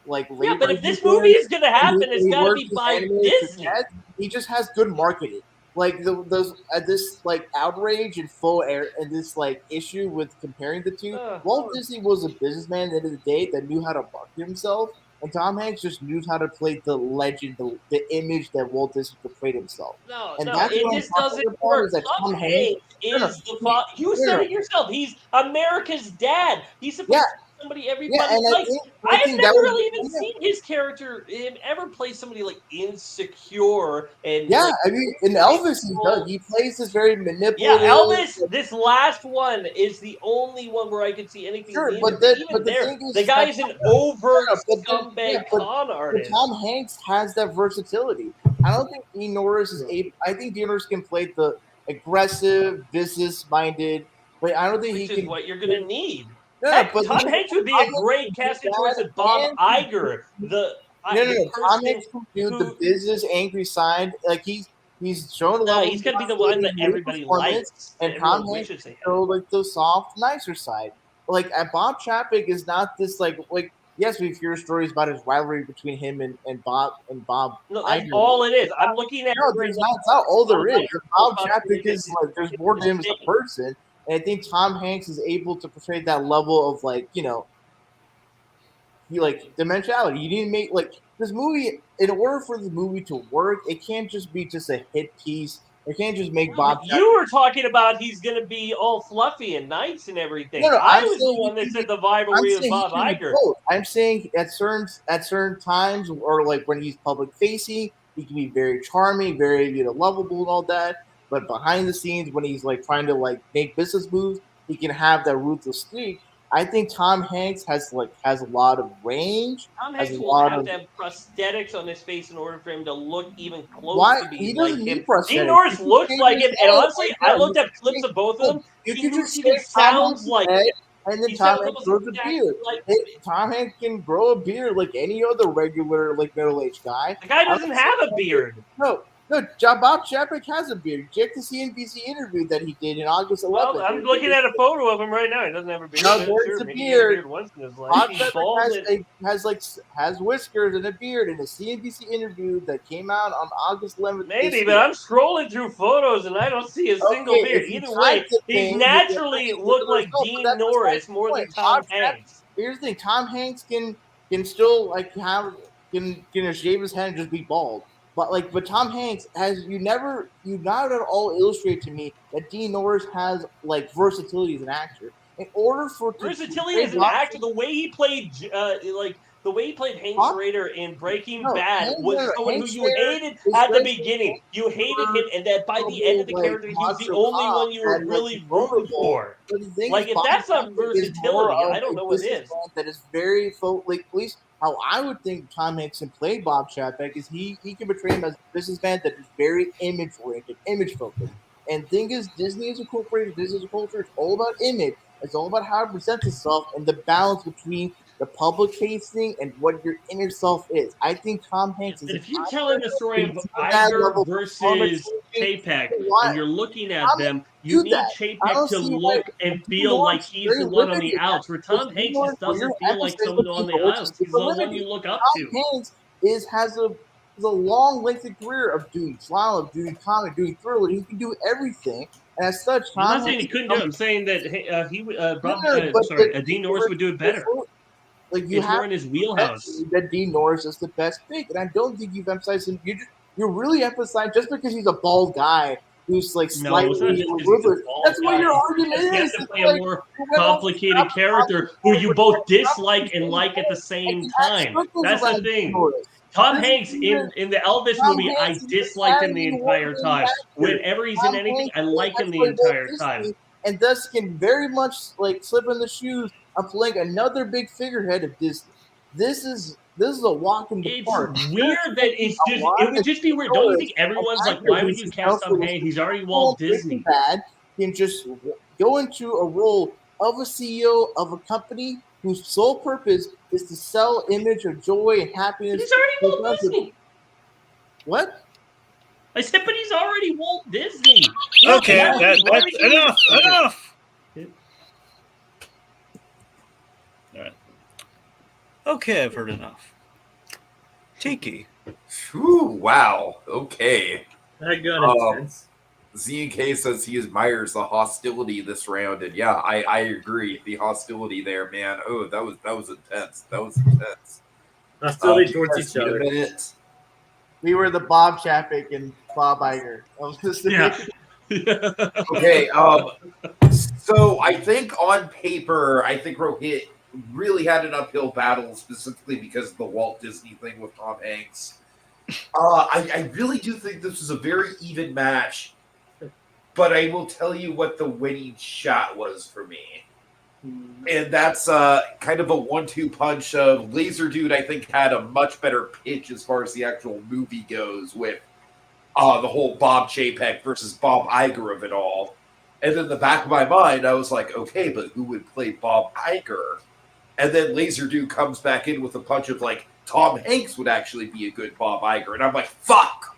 like Yeah, labor but if this movie unions, is going to and happen, it's he got to worked be with by animated Disney. success. He just has good marketing. Like those this like outrage and faux air and this like issue with comparing the two. Walt Disney was a businessman at the end of the day that knew how to market himself, and Tom Hanks just knew how to play the legend, the image that Walt Disney portrayed himself. No, And no, that's it what I'm just talking doesn't about work. is that Tom Tom Hanks. Hanks is the father. You said it yourself. He's America's dad. He's supposed to be somebody everybody and likes. I I have think that never was really even seen his character him ever play somebody like insecure and yeah. like, I mean, in Elvis, he plays this very manipulative. yeah, Elvis. This last one is the only one where I could see anything. Sure, neither, but even the there, thing is the guy's an overt but scumbag con artist. Tom Hanks has that versatility. I don't think Dean Norris is able. I think Dean Norris can play the aggressive, business-minded, but I don't think Which he is can. what you're gonna need. No, Heck, but Tom Hanks would be a great casting choice with Bob Iger. Tom Hanks can do the business angry side. Like he's shown a No, level. he's gonna be the one that everybody likes. And Tom Hanks can show like the soft, nicer side. Like Bob Chapek is not this like yes, we hear stories about his rivalry between him and Bob. No, that's all it is. I'm looking at it's not all there is. Bob Chapek is like there's more to him as a person, and I think Tom Hanks is able to portray that level of like dimensionality. You didn't make like this movie in order for the movie to work. It can't just be just a hit piece. It can't just make Bob. You were talking about he's going to be all fluffy and nice and everything. No, I was the one that said the rivalry of Bob Iger. I'm saying at certain times, or like when he's public facing, he can be very charming, very lovable and all that. But behind the scenes, when he's like trying to like make business moves, he can have that ruthless streak. I think Tom Hanks has a lot of range. Tom Hanks will have to have prosthetics on his face in order for him to look even close to be like him. Dean Norris looks like him, and honestly, I looked at clips of both of them. Dean Norris even sounds like him. And then Tom Hanks grows a beard. Tom Hanks can grow a beard like any other regular middle-aged guy. The guy doesn't have a beard. No, Bob Chapek has a beard. Check the CNBC interview that he did in August 11th. Well, I'm looking at a photo of him right now. He doesn't have a beard. No, there's a beard. Once in his life. Bob Chapek has whiskers and a beard in a CNBC interview that came out on August 11th. Maybe, but I'm scrolling through photos and I don't see a single beard. Either way, he naturally looked like Dean Norris more than Tom Hanks. Here's the thing: Tom Hanks can still can shave his head and just be bald. But Tom Hanks you not at all illustrate to me that Dean Norris has like versatility as an actor. In order for versatility as an actor, the way he played Hank Schrader in Breaking Bad was someone who you hated at the beginning. You hated him, and that by the end of the character, he was the only one you were really rooting for. Like if that's not versatility, I don't know what is. That is very at least how I would think Tom Hanks can play Bob Chapek is he can portray him as a businessman that is very image oriented, image focused. And thing is, Disney is a corporation, Disney is a culture. It's all about image. It's all about how it presents itself and the balance between the public facing and what your inner self is. I think Tom Hanks is. If you're telling the story of Iger versus Chapeck, and you're looking at them, you need Chapeck to look and feel like he's the one on the outs, where Tom Hanks just doesn't feel like someone on the outs. He's the one you look up to. Tom Hanks has a long, lengthy career of doing slalom, doing comedy, doing thriller. He can do everything. And as such, I'm not saying he couldn't do it. I'm saying that Dean Norris would do it better. It's more in his wheelhouse. That Dean Norris is the best pick, and I don't think you've emphasized him. You're really emphasizing just because he's a bald guy who's like slightly. That's what your argument is. He has to play a more complicated character who you both dislike and like at the same time. That's the thing. Tom Hanks in the Elvis movie, I disliked him the entire time. Whenever he's in anything, I like him the entire time. And thus can very much slip in the shoes of playing another big figurehead of Disney. This is a walk in the It's park. weird that it's just. It would just be weird. Don't you think everyone's like, why would you cast Tom Hanks? He's already Walt Disney. Bad can just go into a role of a CEO of a company whose sole purpose is to sell image of joy and happiness. But he's already Walt Disney. What? I said, but he's already Walt Disney. Okay, that's enough. Enough. All right. Okay, I've heard enough. Tiki. Ooh, wow. Okay. That got intense. Z&K says he admires the hostility this round, and yeah, I agree. The hostility there, man. Oh, that was intense. That was intense. Hostility towards each other. We were the Bob Chapek and Bob Iger. Yeah. Okay. So I think on paper, Rohith really had an uphill battle, specifically because of the Walt Disney thing with Tom Hanks. I really do think this was a very even match, but I will tell you what the winning shot was for me. And that's kind of a 1-2 punch of Lazerdude. I think had a much better pitch as far as the actual movie goes with the whole Bob Chapek versus Bob Iger of it all. And in the back of my mind, I was like, okay, but who would play Bob Iger? And then Lazerdude comes back in with a punch of like, Tom Hanks would actually be a good Bob Iger. And I'm like, fuck.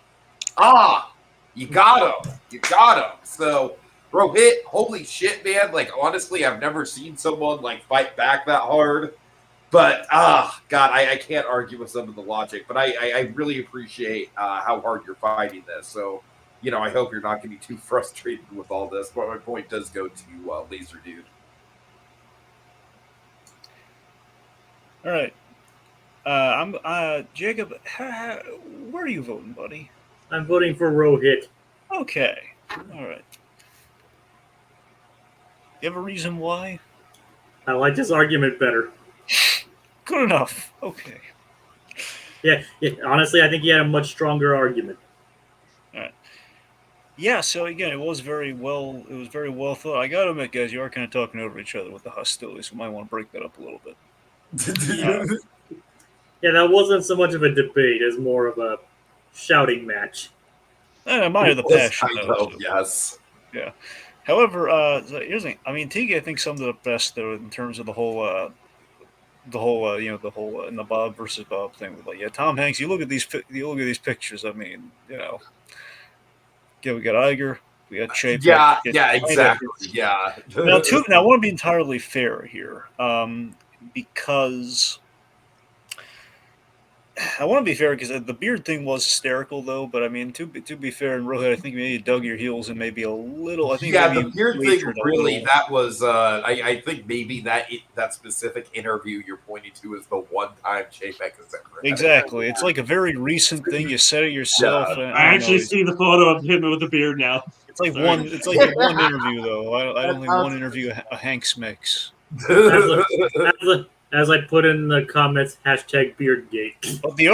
You got him. You got him. So Rohith, holy shit, man. Like, honestly, I've never seen someone like fight back that hard. But, God, I can't argue with some of the logic. But I really appreciate how hard you're fighting this. So, you know, I hope you're not getting too frustrated with all this. But my point does go to Lazerdude. All right. Jacob, where are you voting, buddy? I'm voting for Rohith. Okay. All right. You have a reason why? I like this argument better. Good enough. Okay. Yeah. Honestly, I think he had a much stronger argument. All right. Yeah. So again, it was very well thought. I gotta admit, guys, you are kind of talking over each other with the hostility, so we might want to break that up a little bit. Yeah, that wasn't so much of a debate as more of a shouting match. I admire the passion. Yes. Yeah. However, here's the thing. I mean, Tiki, I think summed it up best though in terms of the whole in the Bob versus Bob thing. With like, yeah, Tom Hanks. You look at these pictures. I mean, you know, yeah, we got Iger, we got Chapeck. Yeah, exactly. Yeah. Now, I want to be entirely fair here, because. I want to be fair because the beard thing was hysterical, though. But I mean, to be fair, and Rohith, I think maybe you dug your heels and maybe a little. I think the beard thing really. That was. I think maybe that specific interview you're pointing to is the one time Chapeck has ever. Exactly, it's like a very recent thing. You said it yourself. Yeah. I actually see the photo of him with the beard now. It's like one. It's like one interview, though. I don't think one interview a Hanks makes. As I put in the comments, #BeardGate. But the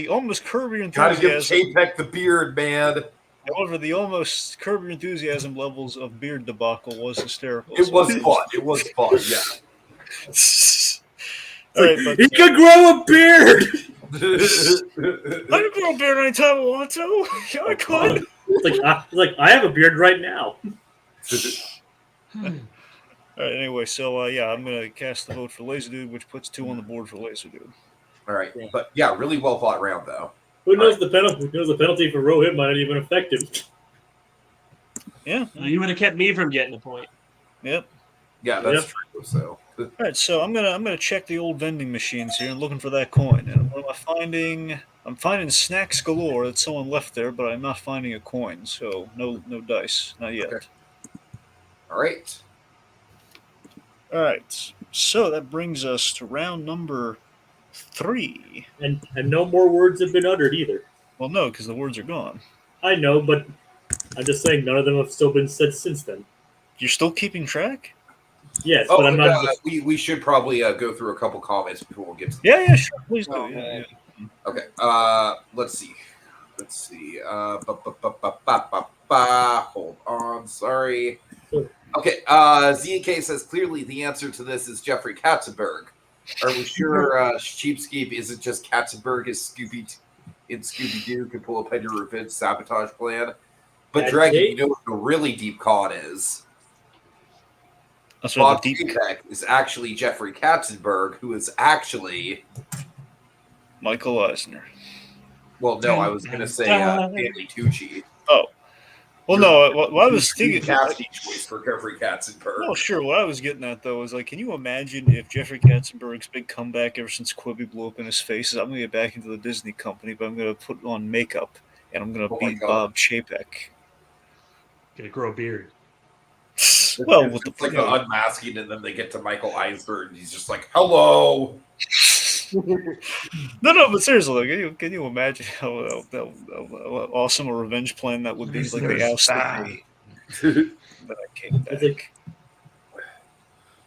almost curb your Gotta give enthusiasm. Chapeck the beard, man. However, the almost curb your enthusiasm levels of beard debacle was hysterical. It was fun. It was fun. Yeah. All right, but, he could grow a beard. I can grow a beard anytime I want to. Yeah, I could. I have a beard right now. All right, anyway, so I'm going to cast the vote for Lazerdude, which puts 2 on the board for Lazerdude. All right, but yeah, really well fought round though. Who knows the penalty? Who knows the penalty for Rohith might not even affect him. Yeah, you would have kept me from getting a point. Yep. Yeah, that's true. So. All right, so I'm gonna check the old vending machines here and looking for that coin. And what am I finding? I'm finding snacks galore that someone left there, but I'm not finding a coin. So no dice, not yet. Okay. All right. All right, so that brings us to round number 3. And no more words have been uttered either. Well, no, because the words are gone. I know, but I'm just saying none of them have still been said since then. You're still keeping track? Yes, but I'm not. We should probably go through a couple comments before we get to. Yeah, sure. Please do. Yeah. Okay. Let's see. Hold on. Sorry. Okay. ZK says clearly the answer to this is Jeffrey Katzenberg. Are we sure Cheapskate isn't just Katzenberg as Scooby-Doo can pull up on your revenge sabotage plan? But Dragon, you know what the really deep con is? That's Bob Chapek is actually Jeffrey Katzenberg, who is actually Michael Eisner. Well, no, I was going to say Stanley Tucci. Oh. Well, no, what I was thinking... casting choice for Jeffrey Katzenberg. Well, sure. What I was getting at, though, is like, can you imagine if Jeffrey Katzenberg's big comeback ever since Quibi blew up in his face is I'm going to get back into the Disney company, but I'm going to put on makeup, and I'm going to be Bob Chapek. Gonna grow a beard. Well, with it's like the unmasking, and then they get to Michael Eisner, and he's just like, "Hello." No, but seriously, can you imagine how awesome a revenge plan that would be? Like they ousted me, but I came back.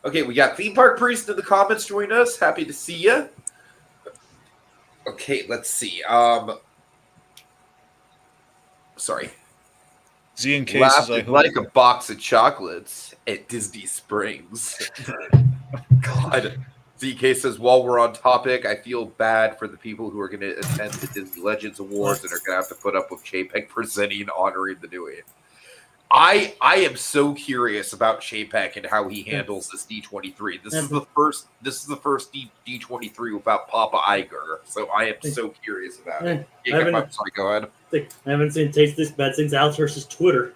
Okay, we got Theme Park Priest in the comments join us. Happy to see you. Okay, let's see. Sorry. Z in cases I hope. Like a box of chocolates at Disney Springs. God. ZK says, while we're on topic, I feel bad for the people who are going to attend the Disney Legends Awards and are going to have to put up with Chapeck presenting honoring the new age. I am so curious about Chapeck and how he handles this D23. This is the first D23 without Papa Iger, so I am so curious about it. I'm sorry, go ahead. I haven't seen Taste This Bad since Alex versus Twitter.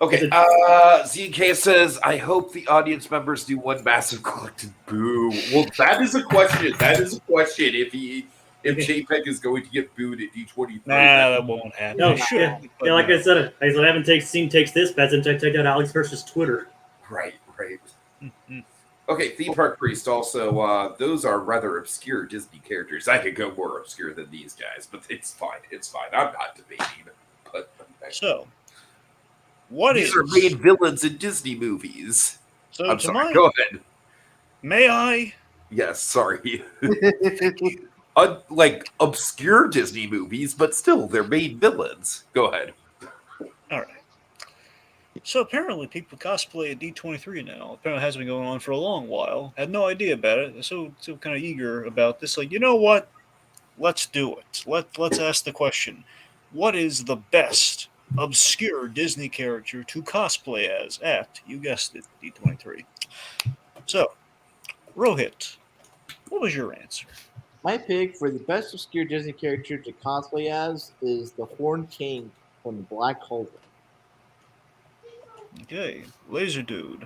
Okay, ZK says, I hope the audience members do one massive collective boo. Well, that is a question. If Chapeck is going to get booed at D23. Nah, that won't happen. No, yeah, like I said, I haven't seen Takes This Bad since I checked out Alex versus Twitter. Right. Okay, Theme Park Priest also, those are rather obscure Disney characters. I could go more obscure than these guys, but it's fine. I'm not debating. But so, these are main villains in Disney movies. So I'm sorry, go ahead. May I? Yes, sorry. Like obscure Disney movies, but still, they're main villains. Go ahead. All right. So apparently people cosplay at D23 now. Apparently it has been going on for a long while. Had no idea about it. So kind of eager about this. Like, you know what? Let's do it. Let's ask the question. What is the best obscure Disney character to cosplay as at, you guessed it, D23? So, Rohit, what was your answer? My pick for the best obscure Disney character to cosplay as is the Horned King from the Black Cauldron. Okay, Lazerdude.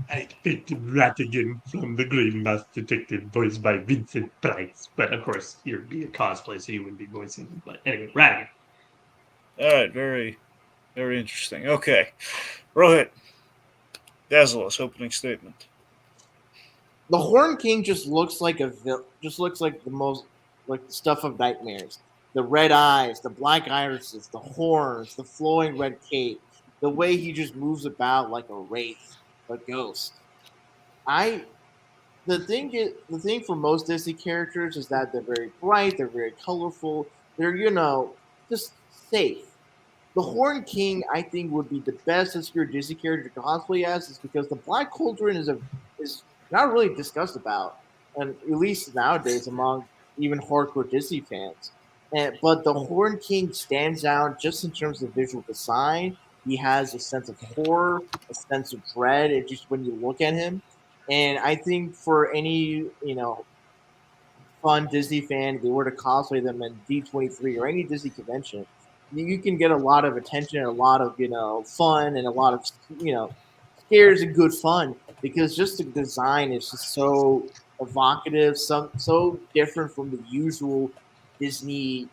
I picked Ratigan from The Grave Mask Detective, voiced by Vincent Price. But of course, you'd be a cosplay, so you wouldn't be voicing him. But anyway, Ratigan. All right, very, very interesting. Okay, Rohit, Dazzle's opening statement. The Horned King just looks like the most like the stuff of nightmares. The red eyes, the black irises, the horns, the flowing red cape, the way he just moves about like a wraith, a ghost. The thing for most Disney characters is that they're very bright, they're very colorful, they're just safe. The Horned King, I think, would be the best obscure Disney character to cosplay as, is because the Black Cauldron is not really discussed about, and at least nowadays among even hardcore Disney fans. But the Horned King stands out just in terms of visual design. He has a sense of horror, a sense of dread, just when you look at him. And I think for any fun Disney fan, if they were to cosplay them in D23 or any Disney convention, you can get a lot of attention and a lot of fun and a lot of scares and good fun, because just the design is just so evocative, so different from the usual Disney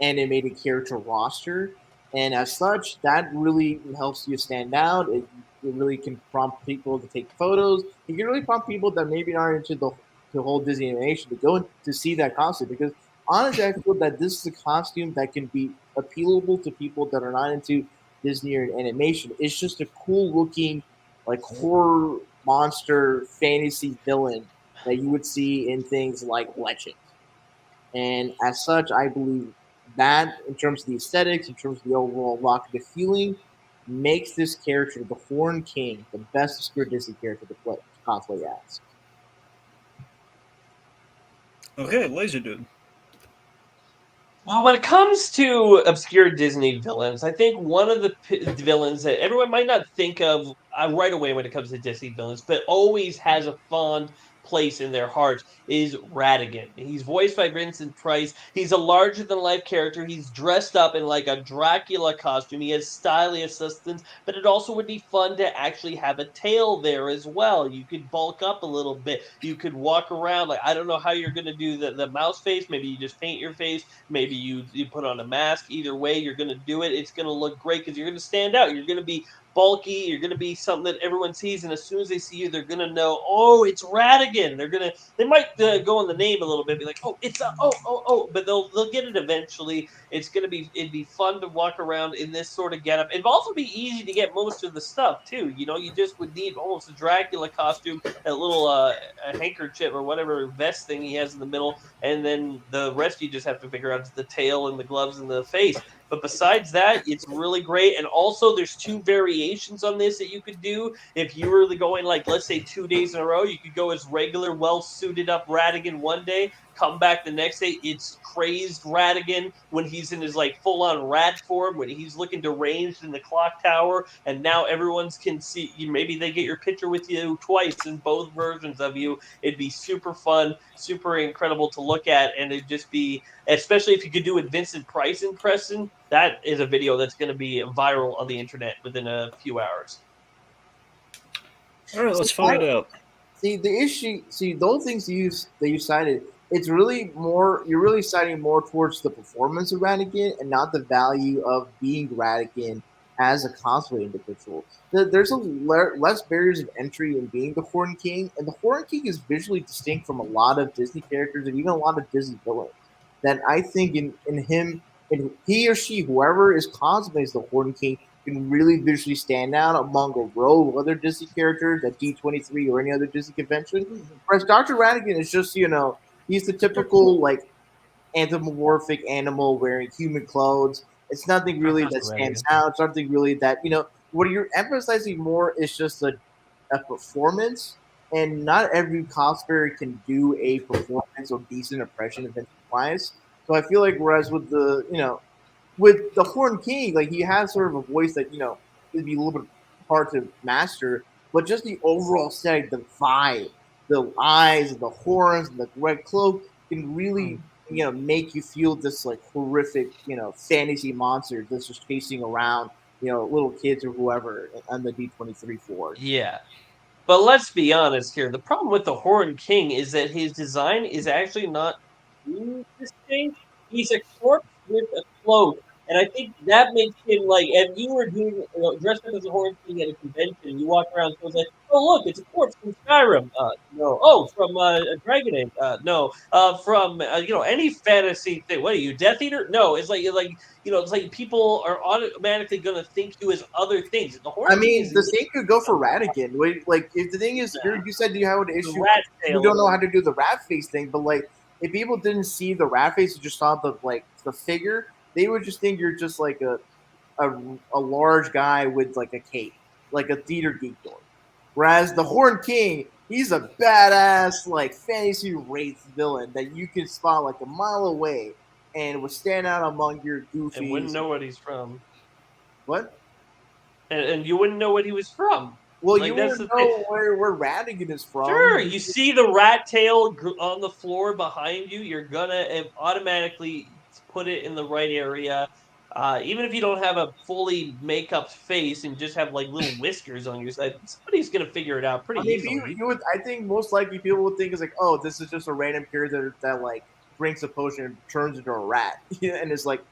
animated character roster, and as such, that really helps you stand out. It really can prompt people to take photos. It can really prompt people that maybe aren't into the whole Disney animation to go to see that costume, because honestly, I feel that this is a costume that can be appealable to people that are not into Disney or animation. It's just a cool looking, like, horror monster fantasy villain that you would see in things like Legend. And as such, I believe that in terms of the aesthetics, in terms of the overall evocative feeling, makes this character, the Horn King, the best obscure Disney character to play cosplay as? Okay, Laser Dude. Well, when it comes to obscure Disney villains, I think one of the villains that everyone might not think of right away when it comes to Disney villains, but always has a fond place in their hearts is Ratigan. He's voiced by Vincent Price. He's a larger than life character. He's dressed up in like a Dracula costume. He has stylish assistants, but it also would be fun to actually have a tail there as well. You could bulk up a little bit. You could walk around. Like, I don't know how you're going to do the mouse face. Maybe you just paint your face. Maybe you put on a mask. Either way, you're going to do it. It's going to look great because you're going to stand out. You're going to be bulky. You're going to be something that everyone sees, and as soon as they see you, they're going to know, oh, it's Ratigan. They might go on the name a little bit, be like, oh, it's but they'll get it eventually. It'd be fun to walk around in this sort of getup. It'd also be easy to get most of the stuff too. You know, you just would need almost a Dracula costume, that little a handkerchief or whatever vest thing he has in the middle, and then the rest you just have to figure out is the tail and the gloves and the face. But besides that, it's really great. And also, there's 2 variations on this that you could do. If you were going, like, let's say 2 days in a row, you could go as regular, well-suited up Ratigan one day, come back the next day. It's crazed Ratigan when he's in his, like, full-on rat form, when he's looking deranged in the clock tower, and now everyone's can see you. Maybe they get your picture with you twice in both versions of you. It'd be super fun, super incredible to look at, and it'd just be, especially if you could do it Vincent Price impression, that is a video that's going to be viral on the internet within a few hours. All right, let's find out. Those things that you cited, it's really more, you're really citing more towards the performance of Ratigan and not the value of being Ratigan as a cosplay individual. There's less barriers of entry in being the Horn King, and the Horn King is visually distinct from a lot of Disney characters and even a lot of Disney villains. That I think in him, and he or she, whoever is cosplays the Horn King, can really visually stand out among a row of other Disney characters at D23 or any other Disney convention. Whereas Dr. Ratigan is just, he's the typical, like, anthropomorphic animal wearing human clothes. It's nothing really that stands out. It's nothing really that, what you're emphasizing more is just a performance, and not every cosplayer can do a performance or decent impression of Vincent Price. So I feel like whereas with with the Horn King, like, he has sort of a voice that, it'd be a little bit hard to master, but just the overall setting, the vibe, the eyes and the horns and the red cloak can really, make you feel this, like, horrific, fantasy monster that's just chasing around, little kids or whoever on the D23 floor. Yeah. But let's be honest here. The problem with the Horn King is that his design is actually not too distinct. He's a corpse with a cloak. And I think that makes him, like, if you were doing, dressed up as a Horn King at a convention, you walk around and it was like, oh, look, it's a corpse from Skyrim. No. Oh, from Dragon Age. No. From, any fantasy thing. What are you, Death Eater? No. It's like people are automatically going to think you as other things. The Horn King the same could go for Ratigan. Like, if the thing is, you said you have an issue, you don't know how to do the rat face thing, but, like, if people didn't see the rat face and just saw the figure, they would just think you're just like a large guy with, like, a cape, like a theater geek dork. Whereas the Horn King, he's a badass, like, fantasy wraith villain that you can spot like a mile away and would stand out among your goofies. And wouldn't know what he's from. What? And you wouldn't know what he was from. Well, like, you wouldn't know where Ratigan is from. Sure, you see the rat tail on the floor behind you, you're gonna automatically put it in the right area. Even if you don't have a fully make-up face and just have, like, little whiskers on your side, somebody's gonna figure it out pretty easily. I think most likely people would think it's like, oh, this is just a random character that like drinks a potion and turns into a rat, and it's like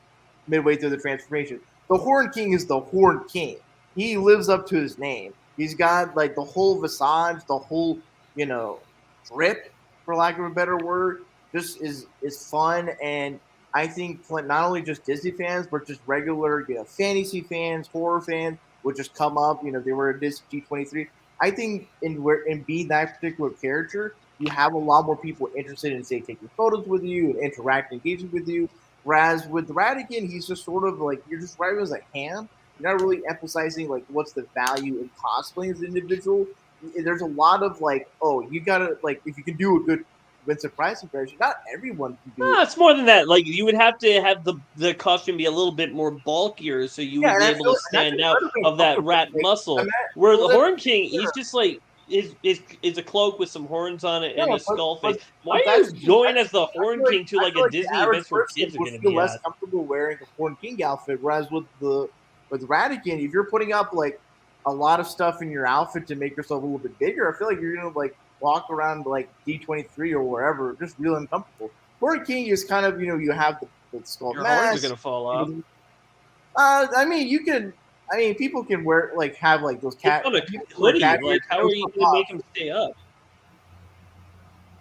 midway through the transformation. The Horn King is the Horn King. He lives up to his name. He's got, like, the whole visage, the whole, drip, for lack of a better word, just is fun. And I think not only just Disney fans, but just regular, fantasy fans, horror fans would just come up. They were at this D23. I think in being that particular character, you have a lot more people interested in, say, taking photos with you and interacting, engaging with you. Whereas with Ratigan, he's just sort of like, you're just writing as a ham. you're not really emphasizing like what's the value in cosplaying as an individual. There's a lot of like, oh, you gotta like if you can do a good Vincent Price impression, not everyone can do No, it. it's more than that. Like you would have to have the costume be a little bit more bulkier, so you would Yeah, be and I able feel to and that's stand out incredibly of that rat uncomfortable. Like, muscle. imagine, Where the well, Horn King, he's just like is a cloak with some horns on it and no, a skull face. Why but are you going that's as the I Horn feel like King to like I feel a like the Disney average event where person kids are would going to feel be less at? comfortable wearing a Corn King outfit, whereas with Radigan, if you're putting up like a lot of stuff in your outfit to make yourself a little bit bigger, I feel like you're gonna like walk around like D23 or wherever, just real uncomfortable. Corn King is kind of you have the skull Your horns are mask. going to fall off. I mean, you can. I mean, people can wear like have like those It's cat on a people can wear hoodie. cat ears. Like, how are Those you flip going to off. make him stay up?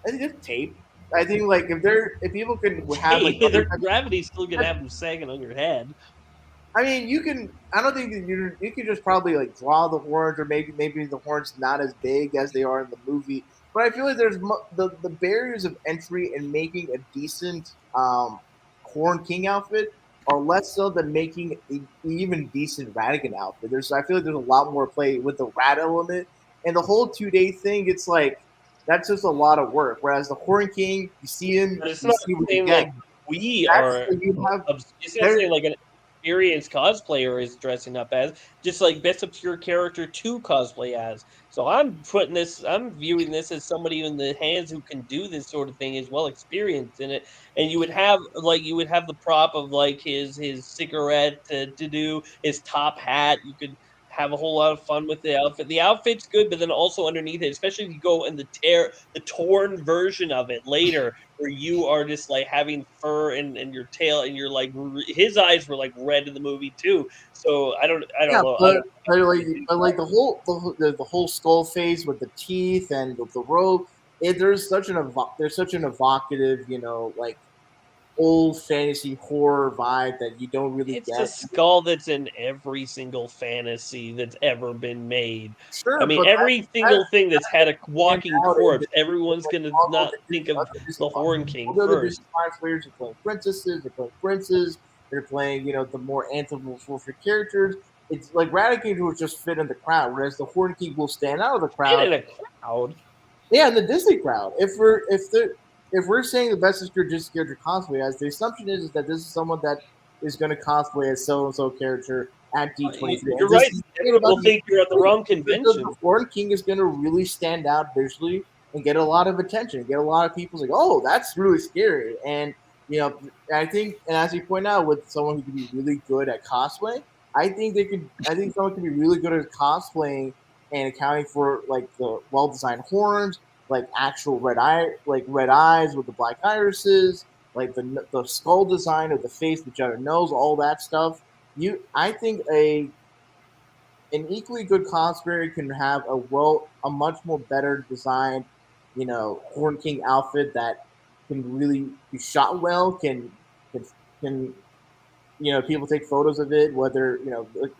I think it's tape. I think like if people could have like Hey, other their types gravity's still going to have him sagging on your head. I mean, you can. I don't think that you can just probably like draw the horns, or maybe the horns not as big as they are in the movie. But I feel like there's the barriers of entry in making a decent Horn King outfit are less so than making an even decent Radigan outfit. I feel like there's a lot more play with the rat element and the whole 2 day thing. It's like that's just a lot of work. Whereas the Horn King, you see him, But it's you not see what you saying get. like we That's are. you have It's not there. saying like an experienced cosplayer is dressing up as. Just like best obscure character to cosplay as. So I'm viewing this as somebody in the hands who can do this sort of thing, is well experienced in it. And you would have the prop of like his cigarette to do his top hat. You could have a whole lot of fun with the outfit. The outfit's good, but then also underneath it, especially if you go in the torn version of it later, where you are just like having fur and your tail and you're like his eyes were like red in the movie too. So I Yeah, don't know. I but don't like the whole skull face with the teeth and the robe. There's such an evocative, like old fantasy horror vibe that you don't really It's the get. skull that's in every single fantasy that's ever been made. I Sure, mean, but every that single thing that's had a stand walking out in corpse, the everyone's like gonna all not the think of other Disney the Horn King all the other Disney first. cosplayers are playing princesses, they're playing princes, they're playing the more anthropomorphic characters. It's like Radical will just fit in the crowd, whereas the Horn King will stand out of the Fit crowd. in a crowd. Yeah, in the Disney crowd. If we're saying the best obscure Disney character cosplay as, the assumption is that this is someone that is going to cosplay as so and so character at D23. And You're this right. is the thing Everyone about will think you're at the wrong the convention. Horn King is going to really stand out visually and get a lot of attention, get a lot of people like, oh, that's really scary. And I think, and as you point out, with someone who can be really good at cosplay, I think they could. I think someone can be really good at cosplaying and accounting for like the well designed horns, like actual red eyes with the black irises, like the skull design of the face, the giant nose, all that stuff. I think an equally good cosplayer can have a much more better designed, Horn King outfit that can really be shot well, can people take photos of it, whether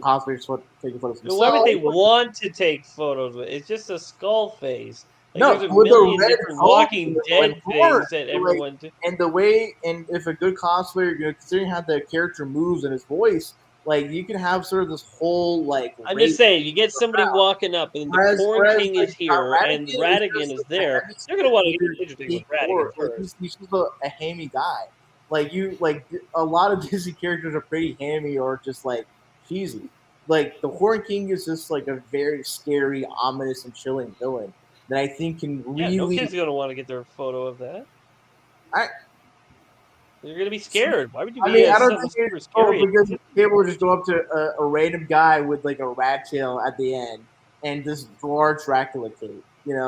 cosplayers taking photos But why would themselves. they want to take photos of it? It's just a skull face. Like No, there's a with the million red different coat Walking and Dead horn, things that like, everyone do. and if a good cosplayer, considering how the character moves and his voice, like you can have sort of this whole like I'm rate just saying, you get somebody walking up and the Corn whereas King like is here and Radigan is Radigan just is like a there. heavy They're gonna want to spirit get interesting with geek Radigan horror. Like first. he's just a hammy guy. Like a lot of Disney characters are pretty hammy or just like cheesy. Like the Horn King is just like a very scary, ominous, and chilling villain that I think can Yeah, no really. kid's gonna want to get their photo of that. I They're gonna be scared. Why would you I be mean, I don't something think super it's scary? because people will just go up to a random guy with like a rat tail at the end and just draw Dracula cape.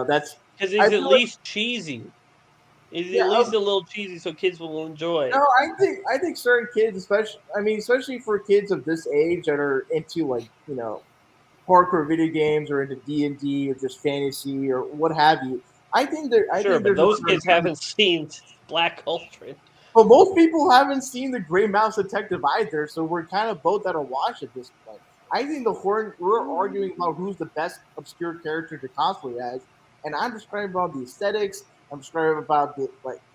That's Because I he's at feel like least cheesy. He's yeah. at least a little cheesy, so kids will enjoy No, it. I think certain kids, especially for kids of this age that are into like hardcore video games or into D&D or just fantasy or what have you. I Sure, think but there's a those kids haven't seen Black Cauldron. But most people haven't seen the Gray Mouse Detective either, so we're kind of both at a wash at this point. I think we're arguing about who's the best obscure character to cosplay as, and I'm describing about the aesthetics. I'm describing about the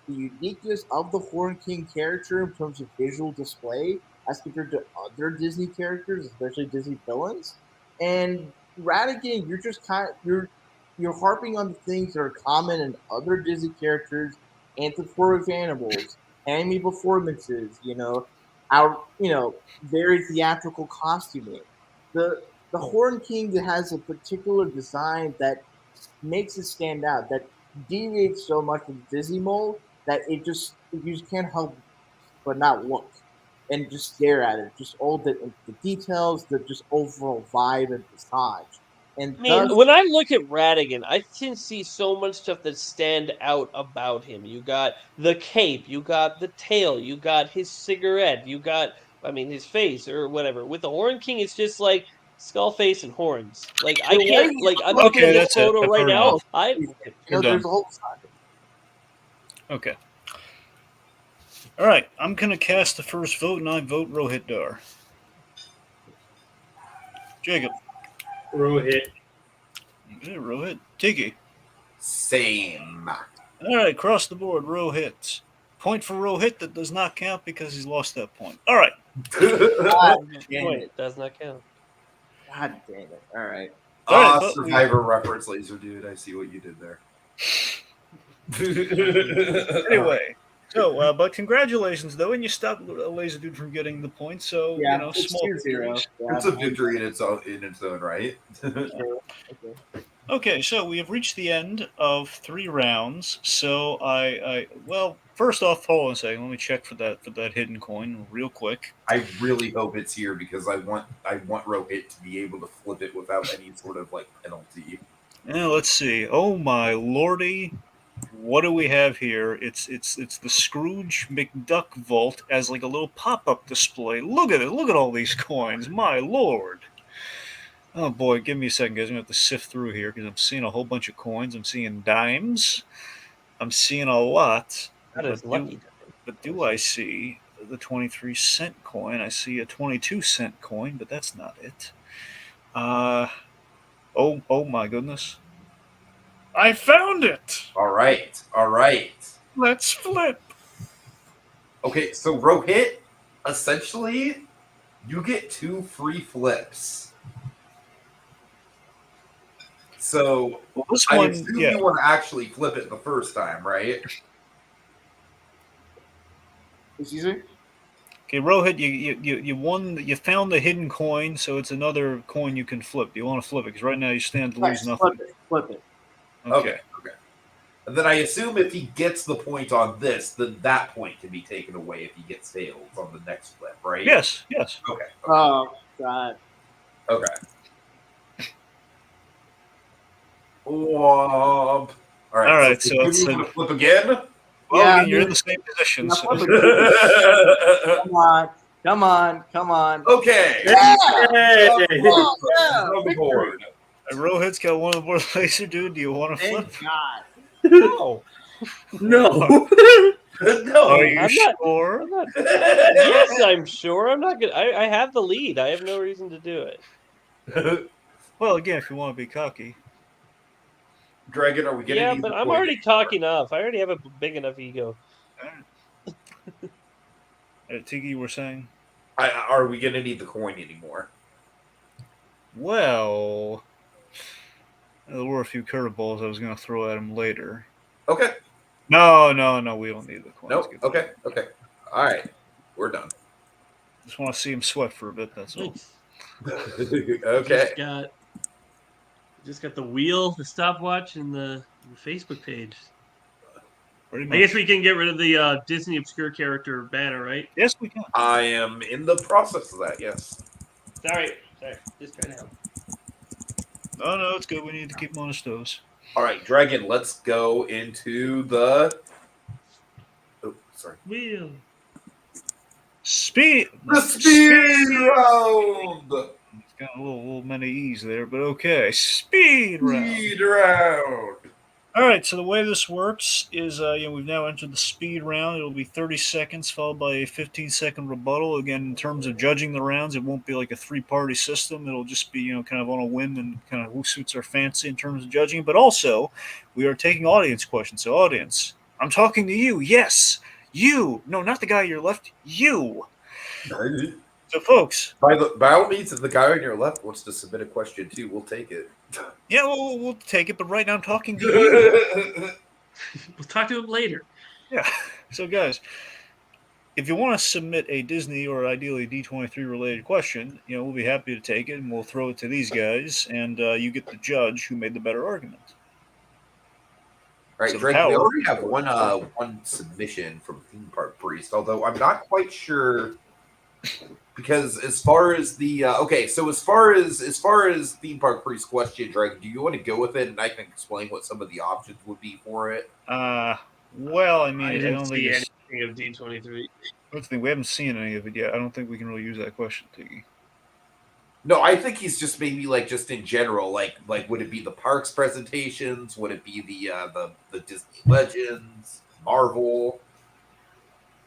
uniqueness of the Horn King character in terms of visual display. as compared to other Disney characters, especially Disney villains. And Ratigan, you're just you're harping on the things that are common in other Disney characters, anthropomorphic animals, anime performances, very theatrical costuming. The Horn King has a particular design that makes it stand out, that deviates so much from the Disney mold that you just can't help but not look and just stare at it. Just all the details, the just overall vibe and visage. And I mean, thus, when I look at Ratigan, I can see so much stuff that stand out about him. You got the cape, you got the tail, you got his cigarette, you got, I mean, his face or whatever. With the Horn King, it's just like skull face and horns. Like I can't, like I'm looking Okay, at this that's it. photo right Fair now. enough. We're there's done. a whole side. Okay. All right. I'm going to cast the first vote, and I vote Rohit Dar. Jacob. Rohit. Okay, Rohit. Tiki. Same. All right, across the board, Rohit. Point for Rohit that does not count because he's lost that point. All right. God damn Wait, it. does not count. God damn it. All right. All right, but Survivor reference, Lazerdude. I see what you did there. Anyway, so, but congratulations, though, and you stopped Lazerdude from getting the point, so, Yeah, it's small 2-0. victories. Yeah. It's a victory in its own right. Okay. Okay, so we have reached the end of 3 rounds. So well, first off, hold on a second. Let me check for that hidden coin real quick. I really hope it's here because I want Rohit to be able to flip it without any sort of like penalty. Now let's see. Oh my lordy, what do we have here? It's the Scrooge Mcduck vault as like a little pop-up display. Look at it. Look at all these coins. My lord. Oh boy, give me a second, guys. I'm gonna have to sift through here because I'm seeing a whole bunch of coins. I'm seeing dimes. I'm seeing a lot. That is lucky. But do I see the 23-cent coin? I see a 22-cent coin, but that's not it. Oh my goodness. I found it. All right. Let's flip. Okay, so Rohit, essentially, you get 2 free flips. So Well, this I one, assume yeah. you want to actually flip it the first time, right? Excuse me? Okay, Rohit, you won. You found the hidden coin, so it's another coin you can flip. Do you want to flip it? Because right now you stand to lose Yes, nothing. Flip it. Okay. And then I assume if he gets the point on this, then that point can be taken away if he gets failed on the next flip, right? Yes. Okay. Oh, God. Okay. Womp. All right, so so you it's want to flip again? Well, Yeah, again, you're I in the same position. Yeah, So. flip it. Come on. Okay. Yeah! Yay! Oh, yeah! On the Victory. board. Rohit's got one of the board. Lazerdude, do you want to flip? Thank God. No. No. No. Are you I'm not- sure? I'm not- yes, I'm sure. I'm not gonna. I have the lead. I have no reason to do it. Well, again, if you want to be cocky. Dragon, are we getting Yeah, any but more I'm points? already cocky enough. I already have a big enough ego. Tiki, you were saying? Are we going to need the coin anymore? Well, there were a few curveballs I was going to throw at him later. Okay. No, we don't need the coin. Nope. Okay. All right. We're done. Just want to see him sweat for a bit, that's all. Okay. Just got the wheel, the stopwatch, and the Facebook page. Pretty I much. guess we can get rid of the Disney obscure character banner, right? Yes, we can. I am in the process of that, yes. Sorry. Just trying to help. No, it's good. We need to keep him on his toes. All right, Dragon, let's go into the... Oh, sorry. Wheel. Speed round! It's got a little many E's there, but okay. Speed round. Speed round! All right, so the way this works is, we've now entered the speed round. It'll be 30 seconds followed by a 15-second rebuttal. Again, in terms of judging the rounds, it won't be like a 3-party system. It'll just be, kind of on a whim and kind of who suits our fancy in terms of judging. But also, we are taking audience questions. So, audience, I'm talking to you. Yes, you. No, not the guy on your left. You. So, folks, By all means, if the guy on your left wants to submit a question too, we'll take it. yeah, we'll take it. But right now, I'm talking to you. We'll talk to him later. Yeah. So, guys, if you want to submit a Disney or ideally D23 related question, we'll be happy to take it, and we'll throw it to these guys, and you get to judge who made the better argument. All right, So, Drake, Howard- we already have one submission from Theme Park Priest, although I'm not quite sure because as far as the as far as Theme Park Priest question, Drake, do you want to go with it, and I can explain what some of the options would be for it? Well, I mean, I I didn't don't think see it's. anything of D23. That's the thing, we haven't seen any of it yet. I don't think we can really use that question, Tiggy. No, I think he's just maybe just in general, like would it be the parks presentations? Would it be the Disney Legends, Marvel?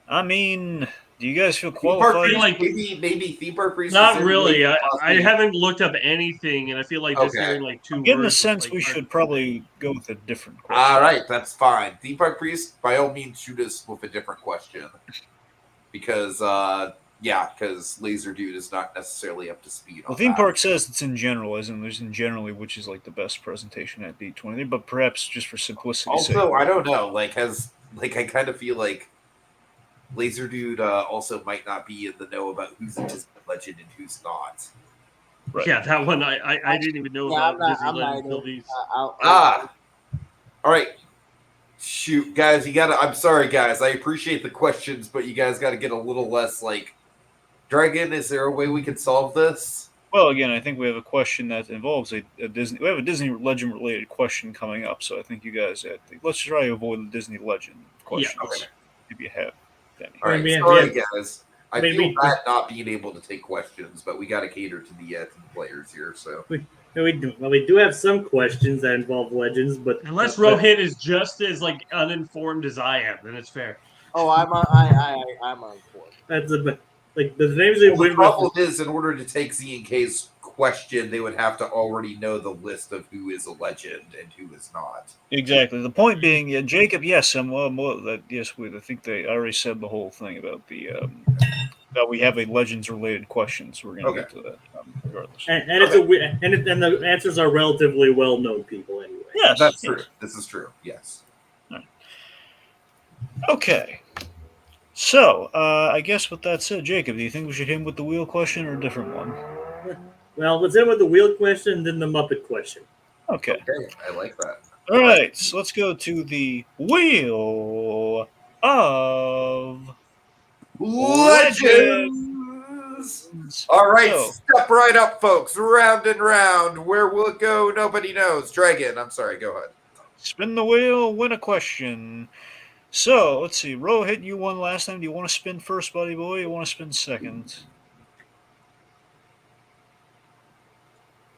I mean, do you guys feel Theme Park qualified? Priest, maybe Theme Park Priest. Not really. I haven't looked up anything, and I feel like just Okay. hearing like two I'm getting the words. sense we should probably go with a different question. All right, that's fine. Theme Park Priest, by all means, shoot us with a different question, because Lazerdude is not necessarily up to speed. Well, on Theme that. Park says it's in general, as in there's in generally which is like the best presentation at D23, but perhaps just for simplicity's sake. Also, I don't know. I kind of feel like Lazerdude also might not be in the know about who's a Disney legend and who's not. Right. Yeah, that one I didn't even know about Disneyland until these. All right. Shoot, guys, I'm sorry, guys. I appreciate the questions, but you guys got to get a little less Dragon, is there a way we can solve this? Well, again, I think we have a question that involves a Disney. We have a Disney legend related question coming up, so I think you guys let's try to avoid the Disney legend questions okay. if you have any. All right, sorry, guys. I feel bad not being able to take questions, but we got to cater to the players here. So we do have some questions that involve legends, but unless Rohit is just as uninformed as I am, then it's fair. Oh, I'm uninformed. That's the names they the win problem is, in order to take Z and K's question, they would have to already know the list of who is a legend and who is not. Exactly. The point being, Jacob, yes, I think they already said the whole thing about that we have a legends related question, so we're going to get to that regardless. And the answers are relatively well known people anyway. Yes, that's true. This is true. Yes. Right. Okay. So, I guess with that said, Jacob, do you think we should hit him with the wheel question or a different one? Well, let's end with the wheel question, then the Muppet question. Okay. I like that. All right, so let's go to the wheel of legends. All right, So, step right up, folks. Round and round. Where will it go? Nobody knows. Dragon, I'm sorry. Go ahead. spin the wheel, win a question. So, let's see. Rohit, you won last time. Do you want to spin first, buddy boy? Or you want to spin second?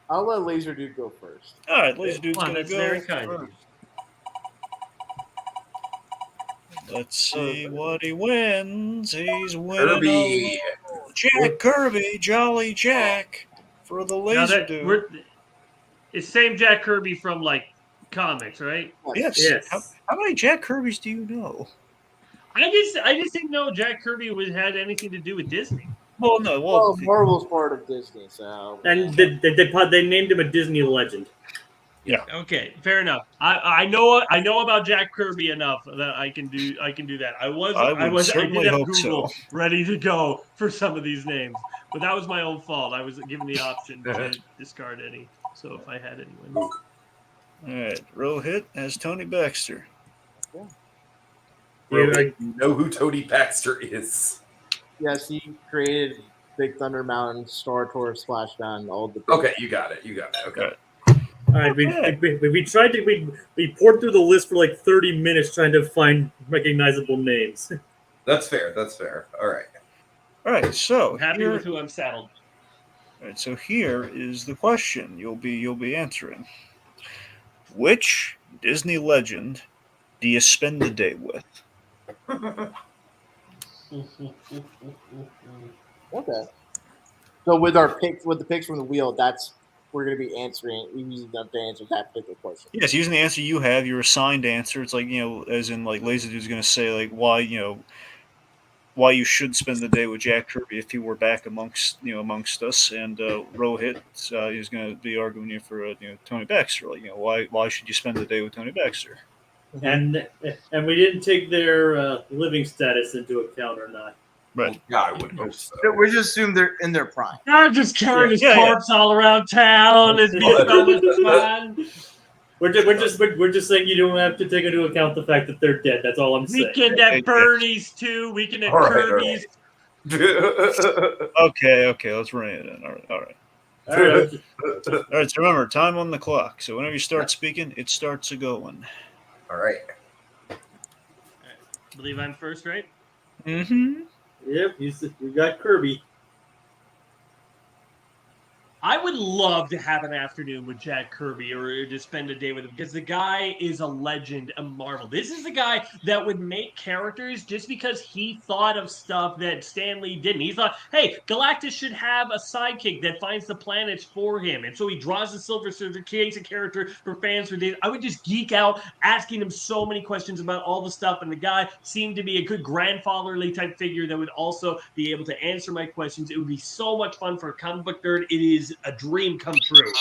I'll let Lazerdude go first. All right, Lazerdude's going to That's go very kind of you. first. Let's see what he wins. He's winning. Kirby. Jack Kirby, Jolly Jack, for the Lazerdude. It's same Jack Kirby from comics, right? Yes. Yes. How many Jack Kirbys do you know? I just didn't know Jack Kirby had anything to do with Disney. Well, no. Well, Marvel's part of Disney, so. And they named him a Disney legend. Yeah. Okay, fair enough. I know about Jack Kirby enough that I can do that. I certainly did have hope Google so. ready to go for some of these names, but that was my own fault. I was given the option to discard any. So if I had anyone. All right, Rohit has Tony Baxter. You know who Tony Baxter is. Yes, he created Big Thunder Mountain, Star Tour, Splashdown, all the. Okay, you got it. Okay. All right, we tried to we poured through the list for 30 minutes trying to find recognizable names. That's fair. All right. So I'm happy with who I'm saddled. All right, so here is the question you'll be answering. Which Disney legend do you spend the day with? Okay. So with the picks from the wheel, we're going to be answering. We're using them to answer that particular question. Yes, using the answer you have, your assigned answer. It's as in Lazerdude's going to say why why you should spend the day with Jack Kirby if he were back amongst us, and Rohit is going to be arguing you for Tony Baxter. Like, why should you spend the day with Tony Baxter? And we didn't take their living status into account or not. Right. Yeah, I would hope so. We just assume they're in their prime. I'm just carrying his Yeah, yeah. corpse all around town. It'd be so much fun. We're just saying you don't have to take into account the fact that they're dead. That's all I'm saying. Weekend at Bernie's too. Weekend at All right, Kirby's. Okay, let's bring it in. All right. All right. All right, so remember, time on the clock. So whenever you start speaking, it starts a-going. All right. I believe I'm first, right? Mm-hmm. Yep, you got Kirby. I would love to have an afternoon with Jack Kirby or to spend a day with him because the guy is a legend, a marvel. This is the guy that would make characters just because he thought of stuff that Stan Lee didn't. He thought, hey, Galactus should have a sidekick that finds the planets for him. And so he draws the Silver Surfer, creates a character for fans for days. I would just geek out asking him so many questions about all the stuff. And the guy seemed to be a good grandfatherly type figure that would also be able to answer my questions. It would be so much fun for a comic book nerd. It is a dream come true.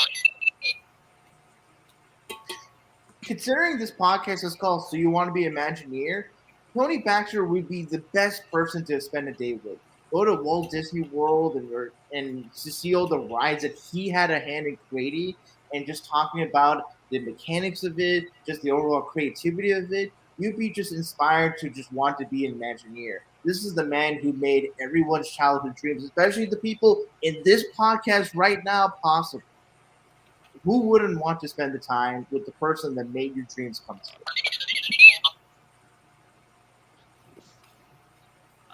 Considering this podcast is called So You Want to Be Imagineer, Tony Baxter would be the best person to spend a day with. Go to Walt Disney World and to see all the rides that he had a hand in creating and just talking about the mechanics of it, just the overall creativity of it. You'd be just inspired to just want to be an Imagineer. This is the man who made everyone's childhood dreams, especially the people in this podcast right now, possible. Who wouldn't want to spend the time with the person that made your dreams come true?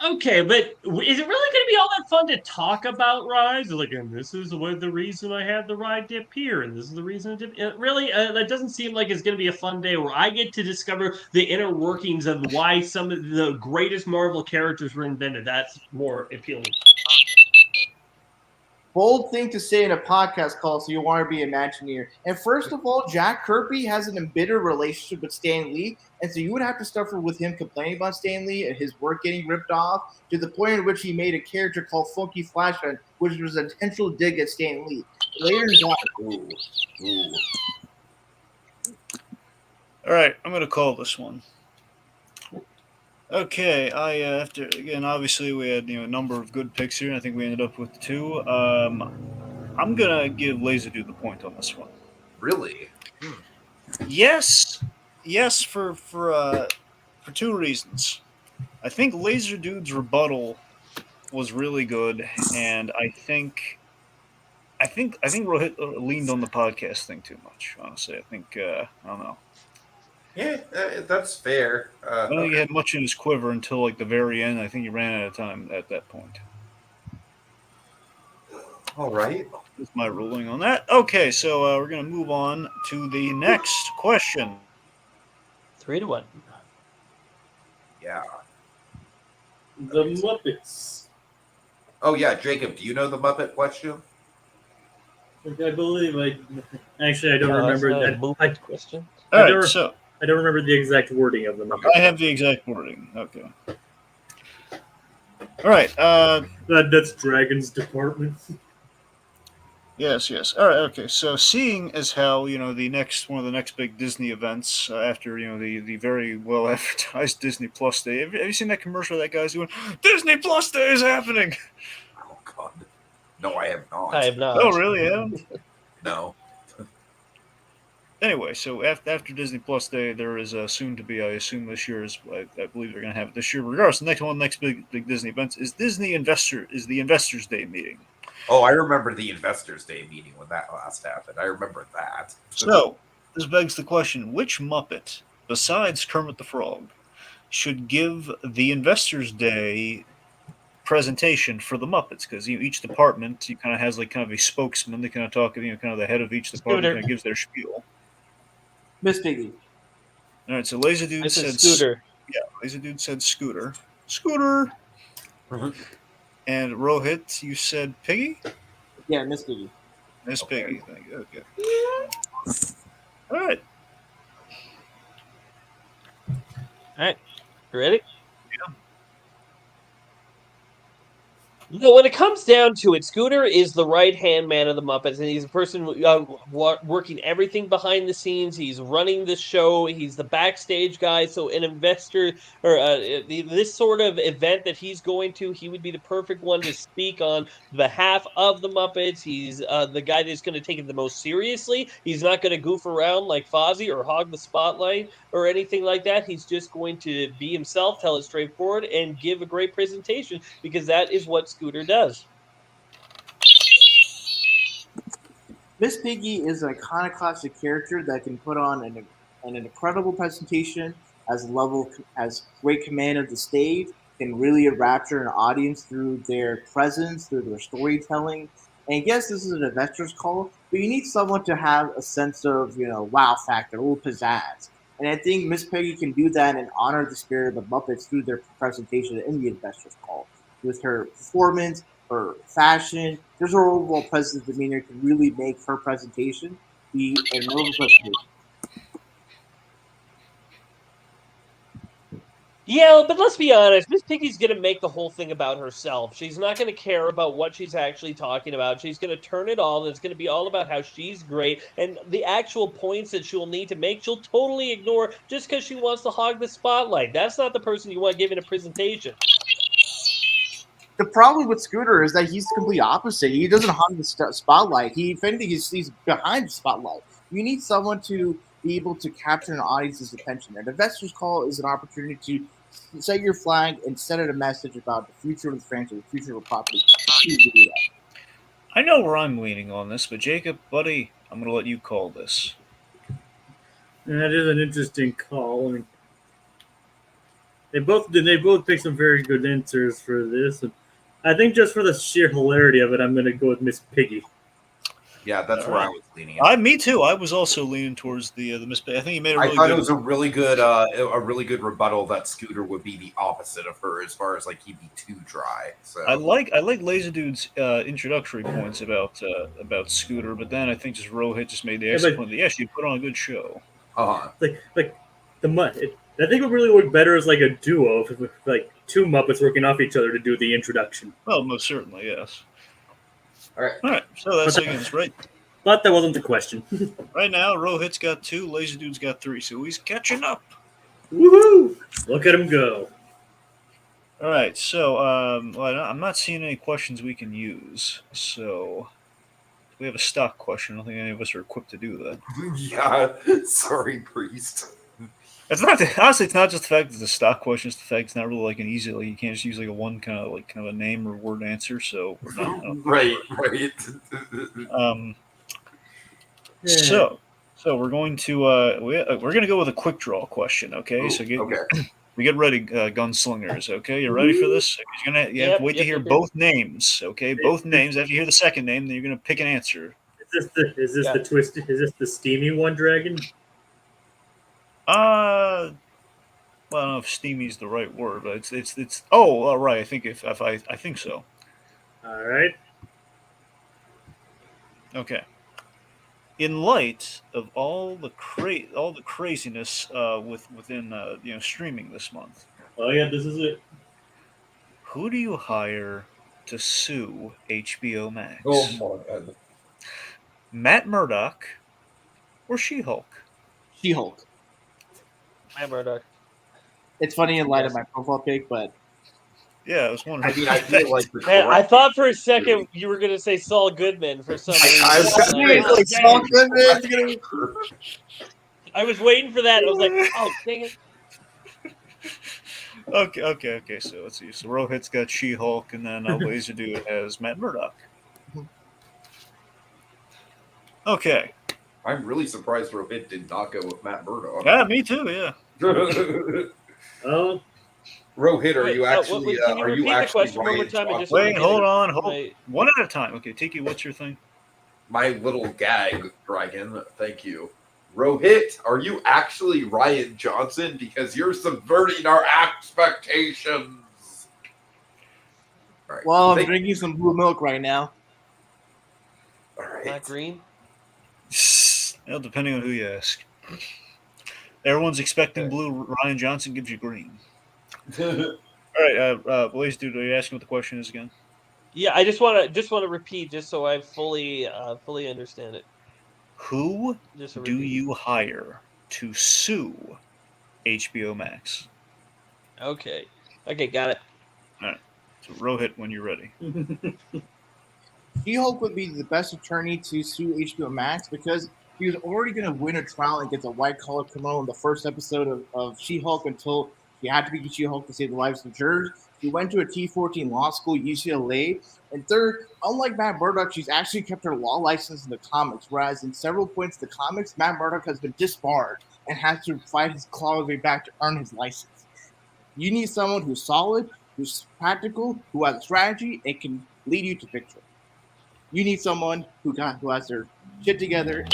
Okay, but is it really going to be all that fun to talk about rides? Like, and this is the reason I had the ride dip here, and this is the reason it dip. Really, that doesn't seem like it's going to be a fun day where I get to discover the inner workings of why some of the greatest Marvel characters were invented. That's more appealing. Bold thing to say in a podcast called So You Want to Be Imagineer. And first of all, Jack Kirby has an embittered relationship with Stan Lee, and so you would have to suffer with him complaining about Stan Lee and his work getting ripped off to the point in which he made a character called Funky Flashman, which was an intentional dig at Stan Lee. Later in life, All right, I'm going to call this one. Okay, after again, obviously we had a number of good picks here. I think we ended up with two. I'm gonna give Lazerdude the point on this one. Really? Yes, for two reasons. I think Lazerdude's rebuttal was really good, and I think Rohit leaned on the podcast thing too much. Honestly, I think I don't know. Yeah, that's fair. I don't think he had much in his quiver until like the very end. I think he ran out of time at that point. All right. That's my ruling on that. Okay, so we're going to move on to the next question. 3-1. Yeah. The Muppets. Oh yeah, Jacob. Do you know the Muppet question? I believe I don't remember that. Question. All right, so I don't remember the exact wording of the Muppets. I have the exact wording. Okay. All right. That's Dragon's department. Yes. All right. Okay. So, seeing as how one of the next big Disney events after the very well advertised Disney Plus Day. Have you seen that commercial that guy's doing? Disney Plus Day is happening. Oh God. No, I have not. I have not. Oh, really? Yeah. No. Anyway, so after Disney Plus Day, there is soon to be. I assume this year is. I believe they're going to have it this year. Regardless, the next big Disney event is the Investors Day meeting. Oh, I remember the Investors Day meeting when that last happened. I remember that. So this begs the question: which Muppet, besides Kermit the Frog, should give the Investors Day presentation for the Muppets? Because each department kind of has kind of a spokesman. They kind of talk. Kind of the head of each department kind of gives their spiel. Miss Piggy. All right, so Lazerdude said Scooter. Yeah, Lazerdude said Scooter. Scooter. Mhm. And Rohit, you said Piggy? Yeah, Miss Piggy. Miss Piggy. Thank you. Okay. All right. All right. You ready? Yeah. No, when it comes down to it, Scooter is the right-hand man of the Muppets, and he's a person working everything behind the scenes. He's running the show. He's the backstage guy. So an investor or this sort of event that he's going to, he would be the perfect one to speak on behalf of the Muppets. He's the guy that's going to take it the most seriously. He's not going to goof around like Fozzie or hog the spotlight or anything like that. He's just going to be himself, tell it straightforward, and give a great presentation because that is what Scooter does. Miss Piggy is an iconoclastic character that can put on an incredible presentation, has great command of the stage, can really rapture an audience through their presence, through their storytelling. And yes, this is an investor's call, but you need someone to have a sense of, wow factor, a little pizzazz. And I think Miss Piggy can do that and honor the spirit of the Muppets through their presentation in the investor's call. With her performance, her fashion, just her overall presence and demeanor can really make her presentation be a notable presentation. Yeah, but let's be honest. Miss Piggy's going to make the whole thing about herself. She's not going to care about what she's actually talking about. She's going to turn it all, and it's going to be all about how she's great. And the actual points that she'll need to make, she'll totally ignore just because she wants to hog the spotlight. That's not the person you want giving a presentation. The problem with Scooter is that he's the complete opposite. He doesn't hug the spotlight. If anything, he's behind the spotlight. You need someone to be able to capture an audience's attention. An investor's call is an opportunity to set your flag and send it a message about the future of the franchise, the future of the property. I know where I'm leaning on this, but Jacob, buddy, I'm going to let you call this. That is an interesting call. I mean, they both picked some very good answers for this. And I think just for the sheer hilarity of it, I'm going to go with Miss Piggy. Yeah, that's All where right. I was leaning. Me too. I was also leaning towards the Miss Piggy. I think you made a really I thought good. it was a really good rebuttal that Scooter would be the opposite of her as far as like he'd be too dry. So I like Lazerdude's introductory points about Scooter, but then I think just Rohith just made the extra point that she put on a good show. Uh-huh. Like I think it would really work better as like a duo, if like two Muppets working off each other to do the introduction. Well, most certainly, yes. All right. So that's against right. But that wasn't the question. Right now, Rohit's got 2, Lazerdude's got 3, so he's catching up. Woohoo! Look at him go. All right, so I'm not seeing any questions we can use. So we have a stock question. I don't think any of us are equipped to do that. Yeah, sorry, Priest. It's not honestly. It's not just the fact that it's a stock question. It's the fact it's not really like an easy. Like you can't just use like a one kind of a name or word answer. So we're not. Right. So we're going to we're going to go with a quick draw question. Okay. Ooh, so get okay. ready, gunslingers. Okay, you ready for this? You have to wait to hear both names. Okay, both names. After you hear the second name, then you're going to pick an answer. Is this the twist? Is this the steamy one, Dragon? Well, I don't know if "steamy" is the right word, but it's. Oh, all right. I think if I think so. All right. Okay. In light of all the craziness within streaming this month, Oh yeah, this is it. who do you hire to sue HBO Max? Oh my God. Matt Murdock or She-Hulk? She-Hulk. Matt Murdock. It's funny in light of my profile pic, but Yeah, I was wondering. I mean, I feel like the Man, I correct- thought for a second you were going to say Saul Goodman for some reason. I I was waiting for that. I was like, oh, dang it. Okay. So let's see. So Rohit's got She-Hulk, and then Lazerdude has Matt Murdock. Okay. I'm really surprised Rohit did not go with Matt Murdock. Yeah, me too. Yeah. Oh, Rohit, are Wait, you actually? can you Are repeat you the actually question one more Ryan time? I Johnson? just wanna Wait, get hold it on. right. One at a time. Okay, Tiki, what's your thing? My little gag, Dragon. Thank you. Rohit, are you actually Ryan Johnson? Because you're subverting our expectations. All right. well, I'm drinking some blue milk right now. All right. Not green? Well, depending on who you ask. Everyone's expecting blue. Ryan Johnson gives you green. All right, Lazerdude, are you asking what the question is again? Yeah, I just want to repeat just so I fully understand it. Who Just a do repeat. you hire to sue HBO Max? Okay, got it. All right. So Rohit, when you're ready. She-Hulk would be the best attorney to sue HBO Max because he was already going to win a trial against a white-collar criminal in the first episode of She-Hulk until she had to be She-Hulk to save the lives of jurors. She went to a T14 law school, UCLA. And third, unlike Matt Murdock, she's actually kept her law license in the comics, whereas in several points in the comics, Matt Murdock has been disbarred and has to fight his claw way back to earn his license. You need someone who's solid, who's practical, who has a strategy, and can lead you to victory. You need someone who has their shit together.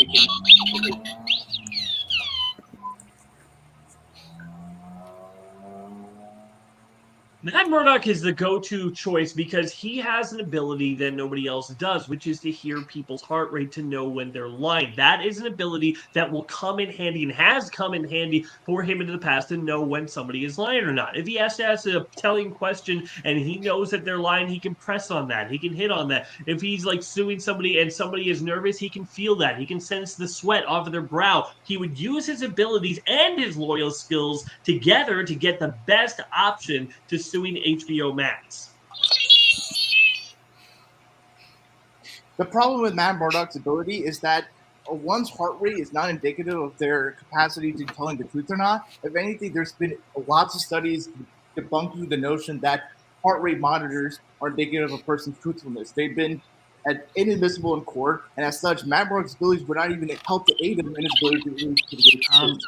Matt Murdock is the go-to choice because he has an ability that nobody else does, which is to hear people's heart rate to know when they're lying. That is an ability that will come in handy and has come in handy for him in the past to know when somebody is lying or not. If he has to ask a telling question and he knows that they're lying, he can press on that. He can hit on that. If he's like suing somebody and somebody is nervous, he can feel that. He can sense the sweat off of their brow. He would use his abilities and his loyal skills together to get the best option to suing HBO Max. The problem with Matt Murdock's ability is that one's heart rate is not indicative of their capacity to telling the truth or not. If anything, there's been lots of studies debunking the notion that heart rate monitors are indicative of a person's truthfulness. They've been inadmissible in court, and as such, Matt Murdock's abilities would not even help to aid him in his ability to release the truth.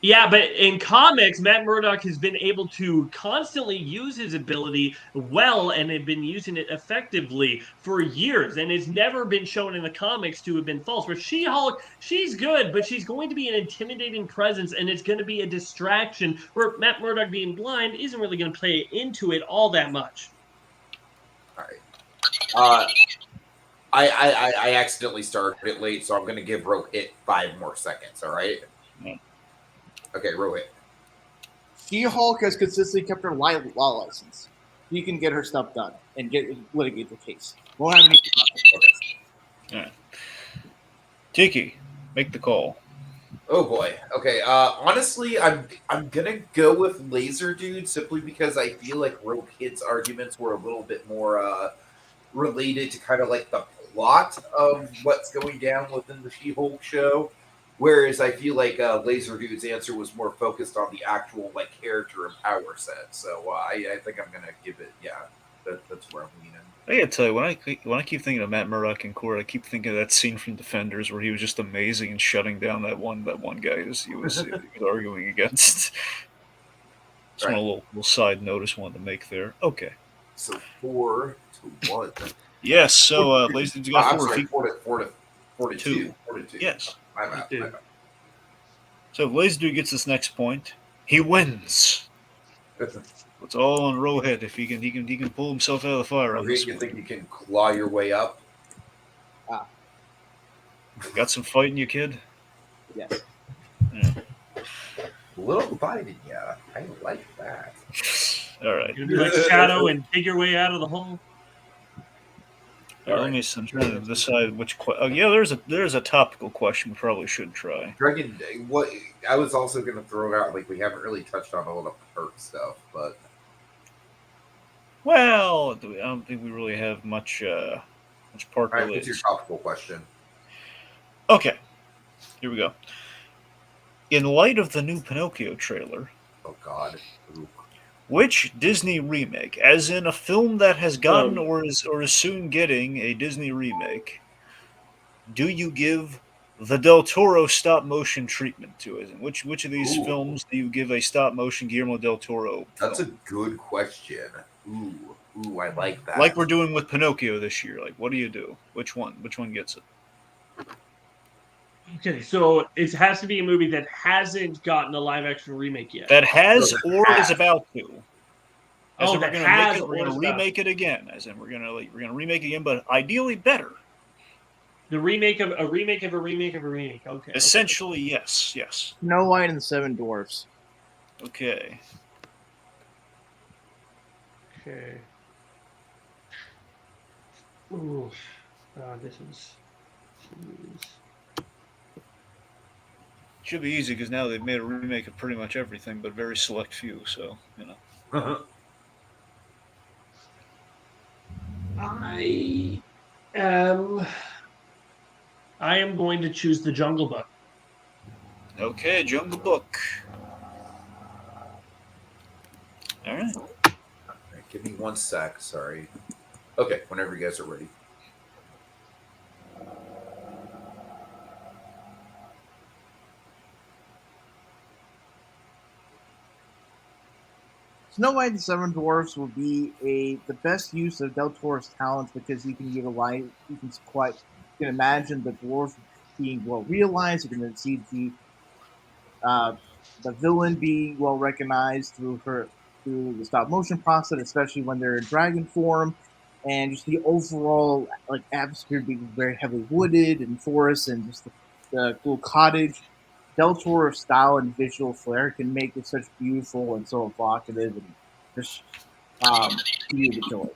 Yeah, but in comics, Matt Murdock has been able to constantly use his ability well and had been using it effectively for years, and it's never been shown in the comics to have been false. Where She-Hulk, she's good, but she's going to be an intimidating presence, and it's going to be a distraction where Matt Murdock being blind isn't really going to play into it all that much. All right. I accidentally started it late, so I'm going to give Rohit 5 more seconds. All right. Okay, Rohit. She-Hulk has consistently kept her law license. She can get her stuff done and litigate the case. Won't have any. All right. Tiki, make the call. Oh boy. Okay. Honestly, I'm gonna go with Lazerdude simply because I feel like Rohit's arguments were a little bit more related to kind of like the plot of what's going down within the She-Hulk show. Whereas I feel like Lazerdude's answer was more focused on the actual like character and power set. So I think I'm gonna give it. Yeah, that's where I'm leaning. I gotta tell you, when I keep thinking of Matt Murdock in court, I keep thinking of that scene from Defenders where he was just amazing in shutting down that one guy he was arguing against. Just Right. a little side notice wanted to make there. Okay. So 4-1. Yes. So, Lazerdude's got I'm 4. sorry, 4-2. 2. 4-2. Yes. My bad. So if Lazerdude gets this next point, he wins. It's all on Rohit if he can pull himself out of the fire on this You one. think you can claw your way up? Got some fight in you, kid? Yes. Yeah. A little fighting, yeah. I like that. All right. You're gonna be like Shadow and dig your way out of the hole. I'm trying to decide which. There's a topical question we probably should try. Dragon, what I was also going to throw out, like we haven't really touched on a lot of perk stuff, but Well, I don't think we really have much part all right, related. what's your topical question? Okay, here we go. In light of the new Pinocchio trailer, Oh God, ooh. which Disney remake, as in a film that has gotten or is soon getting a Disney remake, do you give the Del Toro stop motion treatment to it? And which of these films do you give a stop motion Guillermo del Toro? That's film? a good question. Ooh, I like that. Like we're doing with Pinocchio this year. Like, what do you do? Which one gets it? Okay, so it has to be a movie that hasn't gotten a live action remake yet. That has or is about to. As in that we're has we're gonna remake it again. As in we're gonna remake it again, but ideally better. The remake of a remake of a remake of a remake. Okay. Essentially, yes. Snow White and the Seven Dwarfs. Okay. Okay. Ooh, this is. Should be easy because now they've made a remake of pretty much everything, but very select few. So I am going to choose the Jungle Book. Okay, Jungle Book. All right. Give me 1 sec. Sorry. Okay, whenever you guys are ready. Snow White and the Seven Dwarfs will be the best use of Del Toro's talents because you can imagine the dwarf being well realized. You can see the villain being well recognized through the stop motion process, especially when they're in dragon form, and just the overall atmosphere being very heavily wooded and forest, and just the cool cottage. Del Toro's style and visual flair can make it such beautiful and so evocative and just you to enjoy.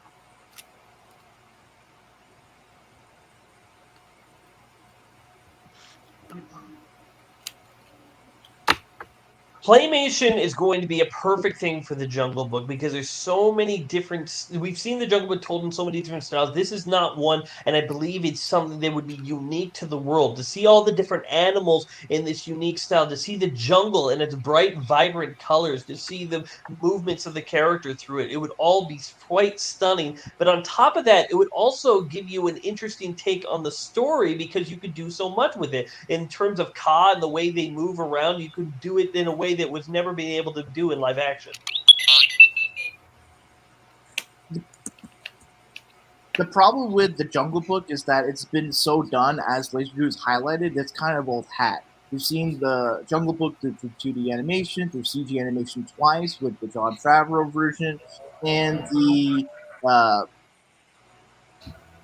Claymation is going to be a perfect thing for the Jungle Book because there's so many different. We've seen the Jungle Book told in so many different styles. This is not one, and I believe it's something that would be unique to the world. To see all the different animals in this unique style, to see the jungle in its bright, vibrant colors, to see the movements of the character through it, it would all be quite stunning. But on top of that, it would also give you an interesting take on the story because you could do so much with it in terms of Ka and the way they move around. You could do it in a way that was never been able to do in live action. The problem with the Jungle Book is that it's been so done, as Lazerdude highlighted, it's kind of old hat. We've seen the Jungle Book through 2D animation, through CG animation twice with the John Favreau version, and the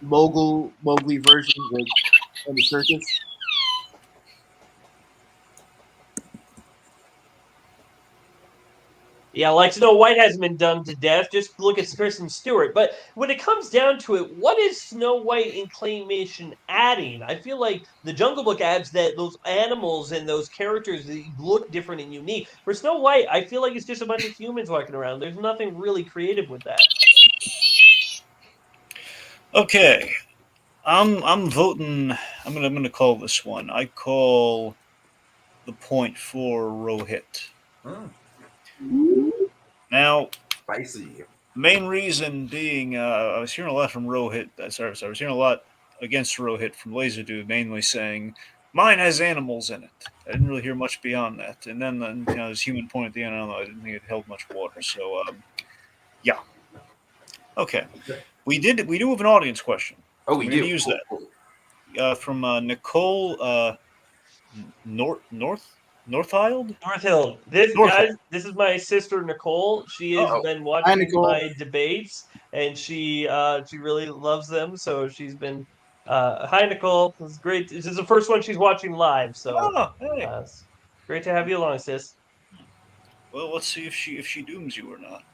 Mowgli version with in the circus. Yeah, like Snow White hasn't been done to death. Just look at Kristen Stewart. But when it comes down to it, what is Snow White in claymation adding? I feel like the Jungle Book adds that those animals and those characters that look different and unique. For Snow White, I feel like it's just a bunch of humans walking around. There's nothing really creative with that. Okay, I'm voting. I'm gonna call this one. I call the point for Rohit. Now, Spicy. main reason being, I was hearing a lot from Rohit. Sorry, I was hearing a lot against Rohit from Lazerdude, mainly saying mine has animals in it. I didn't really hear much beyond that. And then this human point at the end, I don't know. I didn't think it held much water. So, yeah. Okay. We do have an audience question. Oh, we We're do. gonna use that from Nicole Northild. Northill. This is my sister Nicole. She has been watching my debates, and she really loves them. So she's been. Hi, Nicole. This is great. This is the first one she's watching live. So Hey. it's great to have you along, sis. Well, let's see if she dooms you or not.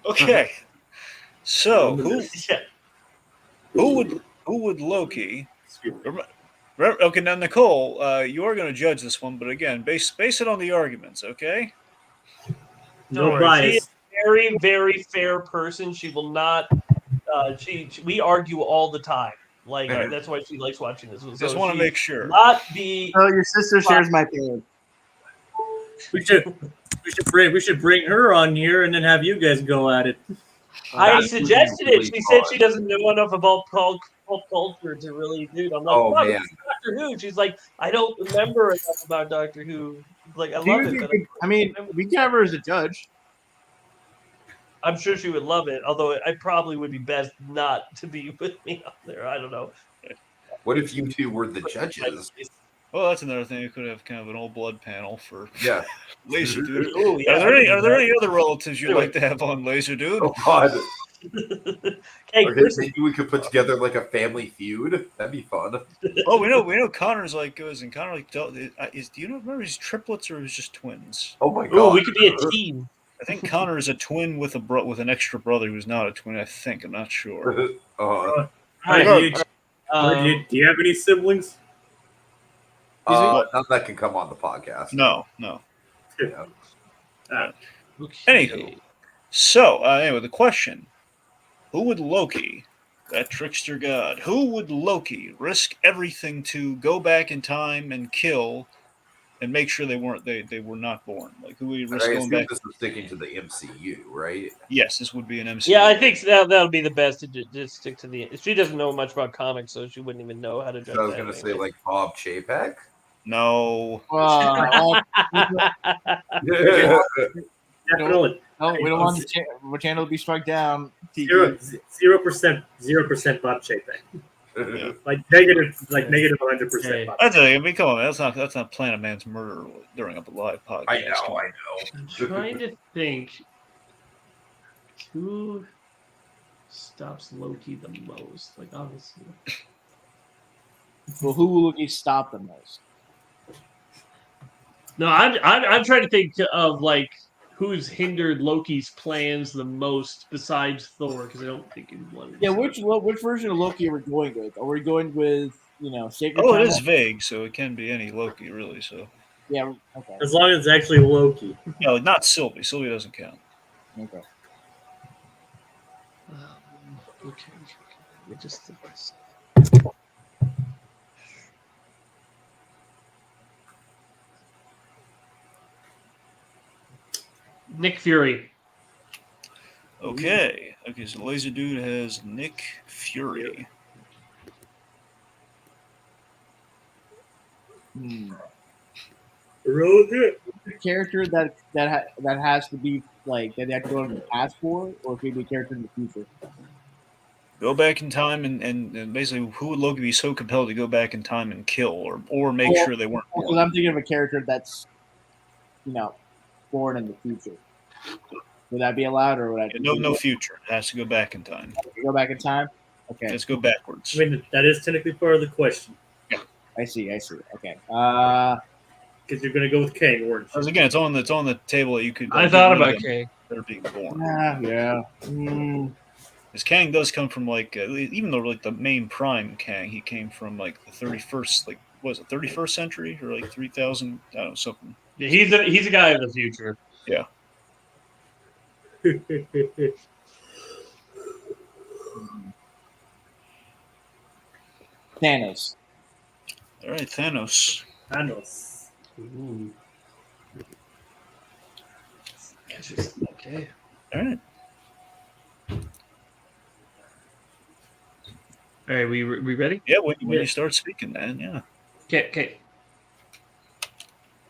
Okay. So who would Loki? Okay, now Nicole, you are going to judge this one, but again, base it on the arguments, okay? No bias. She is a very, very fair person. She will not. We argue all the time. Like that's why she likes watching this. So just want to make sure. Not be. Oh, your sister shares my opinion. We should bring her on here and then have you guys go at it. I suggested it. She said she doesn't know enough about pop culture to really do it. I'm like, man. Doctor Who. She's like, I don't remember enough about Doctor Who. Like, I love it. I mean, we can have her as a judge. I'm sure she would love it, although I probably would be best not to be with me on there. I don't know. What if you two were the judges? Well, that's another thing. You could have kind of an old blood panel for Lazerdude. Ooh, yeah, are there any other relatives you'd like to have on Lazerdude? Oh God. Hey, maybe we could put together like a family feud. That'd be fun. Oh, we know Connor's like goes, and Connor like do you remember his triplets or his just twins? Oh my God. Oh, we could be a team. I think Connor is a twin with with an extra brother who's not a twin. I think. I'm not sure. All Right. do you have any siblings? None that can come on the podcast. No. Yeah. Okay. Anywho, so anyway, the question: who would Loki, that trickster god, who would Loki risk everything to go back in time and kill, and make sure they were not born? Like, who would he risk I going assume back? this is sticking to the MCU, right? Yes, this would be an MCU. Yeah, I think that'll be the best to just stick to the. She doesn't know much about comics, so she wouldn't even know how to judge. So I was going to say like Bob Chapek. No. Definitely. No, we don't want the channel to be struck down. 0% Bob Chapek. Like negative 100%. Okay. Bob I tell you, I mean, come on, man. That's not Planet Man's murder during a live podcast. I know. I'm trying to think who stops Loki the most. Like, obviously. Well, who will Loki stop the most? No, I'm trying to think of like who's hindered Loki's plans the most besides Thor, because I don't think anyone. Yeah, which version of Loki are we going with? Are we going with Sacred? Oh, it Timeline? is vague, so it can be any Loki, really. So Yeah. Okay. As long as it's actually Loki. no, not Sylvie. Sylvie doesn't count. Okay. Okay. Let me just think this. Nick Fury. Okay. So Lazerdude has Nick Fury. Rohith. Character that has to be like that they have to go in the past for, or could be a character in the future. Go back in time and basically, who would Loki be so compelled to go back in time and kill, or make sure they weren't Because born? I'm thinking of a character that's, born in the future. Would that be allowed, or would I? No future. It has to go back in time. Go back in time. Okay, Let's go backwards. I mean, that is technically part of the question. I see. Okay. Because you're going to go with Kang, weren't you? Because again, it's on the table that you could. I thought about Kang. That are being born. Yeah. Because Kang does come from even though like the main prime Kang, he came from like the 31st, like what was it 31st century or like 3000? I don't know, something. Yeah, he's a guy of the future. Yeah. Thanos. All right, Thanos. Thanos. Ooh. Okay. All right. All right, we ready? Yeah, when you start speaking, man. Yeah. Okay.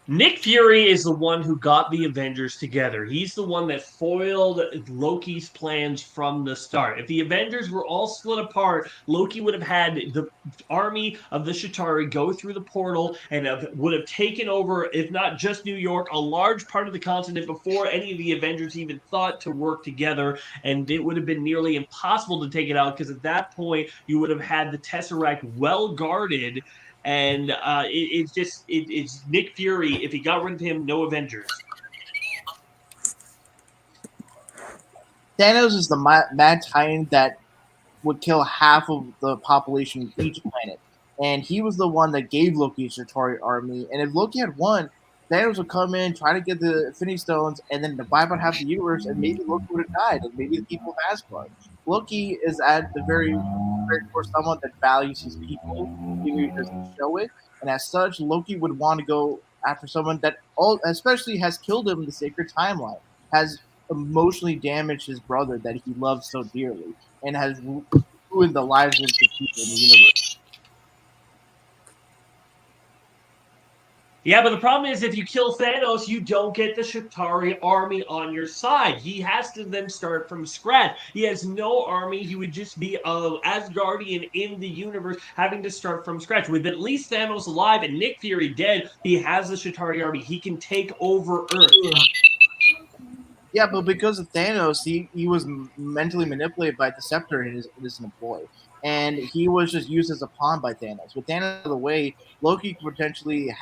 Nick Fury is the one who got the Avengers together. He's the one that foiled Loki's plans from the start. If the Avengers were all split apart, Loki would have had the army of the Chitauri go through the portal and would have taken over, if not just New York, a large part of the continent before any of the Avengers even thought to work together. And it would have been nearly impossible to take it out because at that point, you would have had the Tesseract well guarded. And it's Nick Fury. If he got rid of him, no Avengers. Thanos is the mad titan that would kill half of the population of each planet, and he was the one that gave Loki a Chitauri army. And if Loki had won, Thanos would come in, try to get the Infinity Stones, and then wipe out half the universe, and maybe Loki would have died, and maybe the people of Asgard. Loki is at the very for someone that values his people, he doesn't show it, and as such, Loki would want to go after someone that especially has killed him in the sacred timeline, has emotionally damaged his brother that he loves so dearly, and has ruined the lives of the people in the universe. Yeah, but the problem is if you kill Thanos, you don't get the Chitauri army on your side. He has to then start from scratch. He has no army. He would just be an Asgardian in the universe having to start from scratch. With at least Thanos alive and Nick Fury dead, he has the Chitauri army. He can take over Earth. Yeah, but because of Thanos, he was mentally manipulated by the Scepter and his employee. And he was just used as a pawn by Thanos. With Thanos out of the way, Loki could potentially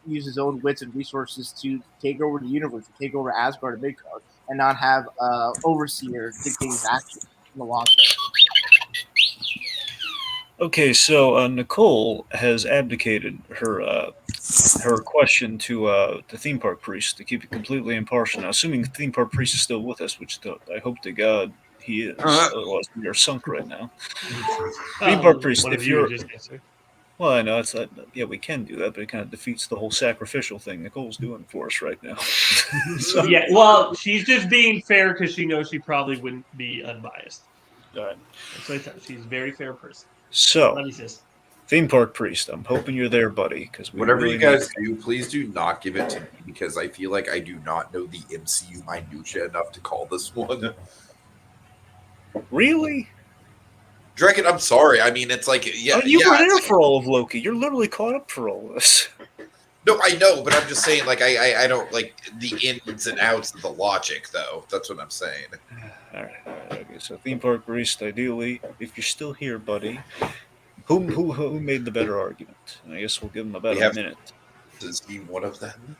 use his own wits and resources to take over the universe, to take over Asgard and Midgard. and not have overseer dictating action in the long term. Okay, so Nicole has abdicated her question to the theme park priest to keep it completely impartial. Now, assuming theme park priest is still with us, which I hope to God he is, otherwise we are sunk right now. Theme park priest, One if of you you're just answered. well, I know it's yeah, we can do that, but it kind of defeats the whole sacrificial thing Nicole's doing for us right now. So, Yeah, well, she's just being fair because she knows she probably wouldn't be unbiased. all right. That's what I tell her. She's a very fair person. So, Love you, sis. theme park priest, I'm hoping you're there, buddy, because Whatever really you guys do, please do not give it to me because I feel like I do not know the MCU minutia enough to call this one. Really? Dragon, I'm sorry. I mean, it's like, yeah, Oh, you were there it's for all of Loki. You're literally caught up for all of this. no, I know, but I'm just saying, like, I don't like the ins and outs of the logic, though. That's what I'm saying. All right. Okay. So, theme park priest, ideally, if you're still here, buddy, who made the better argument? I guess we'll give him about We a have- minute. Is he one of them?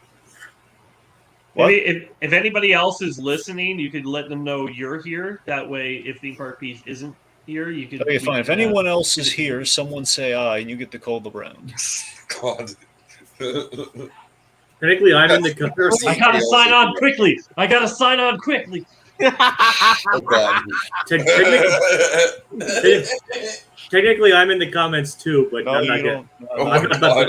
What? Maybe if anybody else is listening, you could let them know you're here. That way, if theme park piece isn't here, you could. Okay, we fine. If can, anyone else is here, someone say aye, and you get to call the round. God. Technically, I'm in the. I gotta sign on quickly. I gotta sign on quickly. Oh, God. Technically, I'm in the comments too, but No, I'm not you gonna. don't. Oh, my God.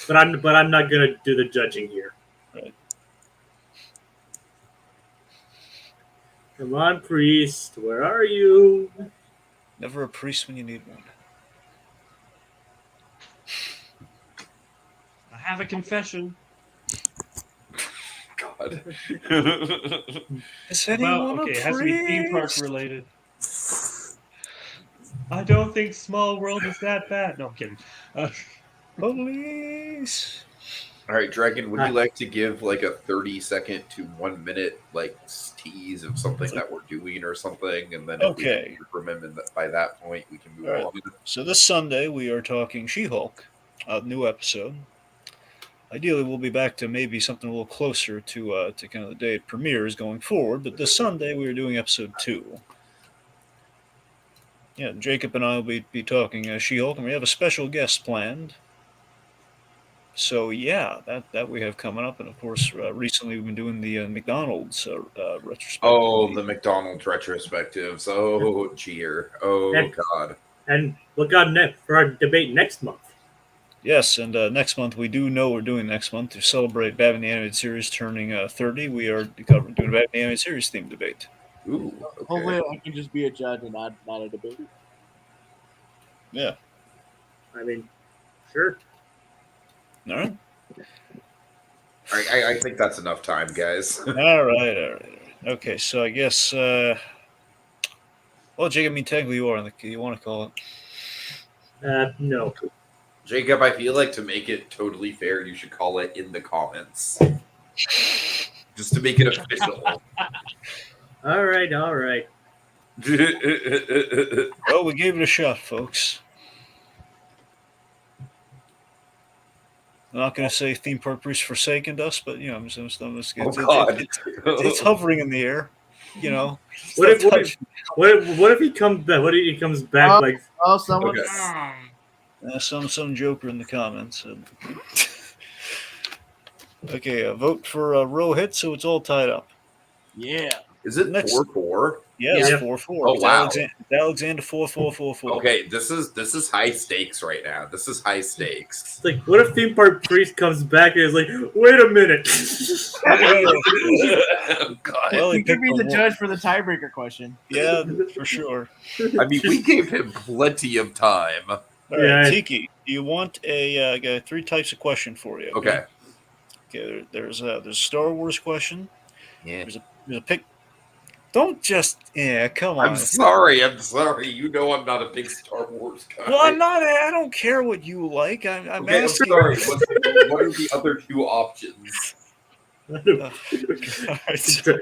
But I'm not gonna do the judging here. Right. Come on, priest, where are you? Never a priest when you need one. I have a confession. God. Is Well, anyone okay, a it has to be theme park priest? related. I don't think Small World is that bad. No, I'm kidding. Police. All right, Dragon, would you like to give like a 30-second to 1 minute like tease of something that we're doing or something, and then if we Okay. can hear from him, and by that point we can move All right. on. So this Sunday we are talking She-Hulk, a new episode. Ideally, we'll be back to maybe something a little closer to kind of the day it premieres going forward. But this Sunday we are doing episode 2. Yeah, Jacob and I will be talking She-Hulk, and we have a special guest planned. So yeah, that we have coming up, and of course, recently we've been doing the McDonald's retrospective. Oh, the McDonald's retrospectives. Oh, cheer. Oh, And- God. And look out for our debate next month. Yes, and next month we do know we're doing next month to celebrate Batman the Animated Series turning 30. We are doing a Batman the Animated Series themed debate. Ooh, okay. Hopefully, I can just be a judge and not a debate. Yeah. I mean, sure. All right. I think that's enough time, guys. All right. Okay, so I guess. Well, Jacob, I mean, technically you are on the. You want to call it? No. Jacob, I feel like to make it totally fair, you should call it in the comments. Just to make it official. All right. Well, we gave it a shot, folks. I'm not going to say theme park priest forsaken us, but you know, it's hovering in the air. You know. What if he comes back? What if he comes back like? Oh, someone. Okay. Some joker in the comments. Okay, vote for Rohith, so it's all tied up. Yeah. Is it Next- 4-4? Yes, Yeah. 4-4. Oh, It's wow. Alexander 4-4-4-4. Okay, this is high stakes right now. This is high stakes. It's like, what if theme park priest comes back and is like, wait a minute? Oh, God. Well, he You could picked be the one. judge for the tiebreaker question. Yeah, for sure. I mean, we gave him plenty of time. All right, Yeah. Tiki, do you want I got 3 types of question for you? Okay. Okay. There's a Star Wars question. Yeah. There's a pick. Don't just come on. I'm sorry. You know I'm not a big Star Wars guy. Well, I'm not. I don't care what you like. I'm Okay, I'm asking. sorry. What are the other 2 options? All right,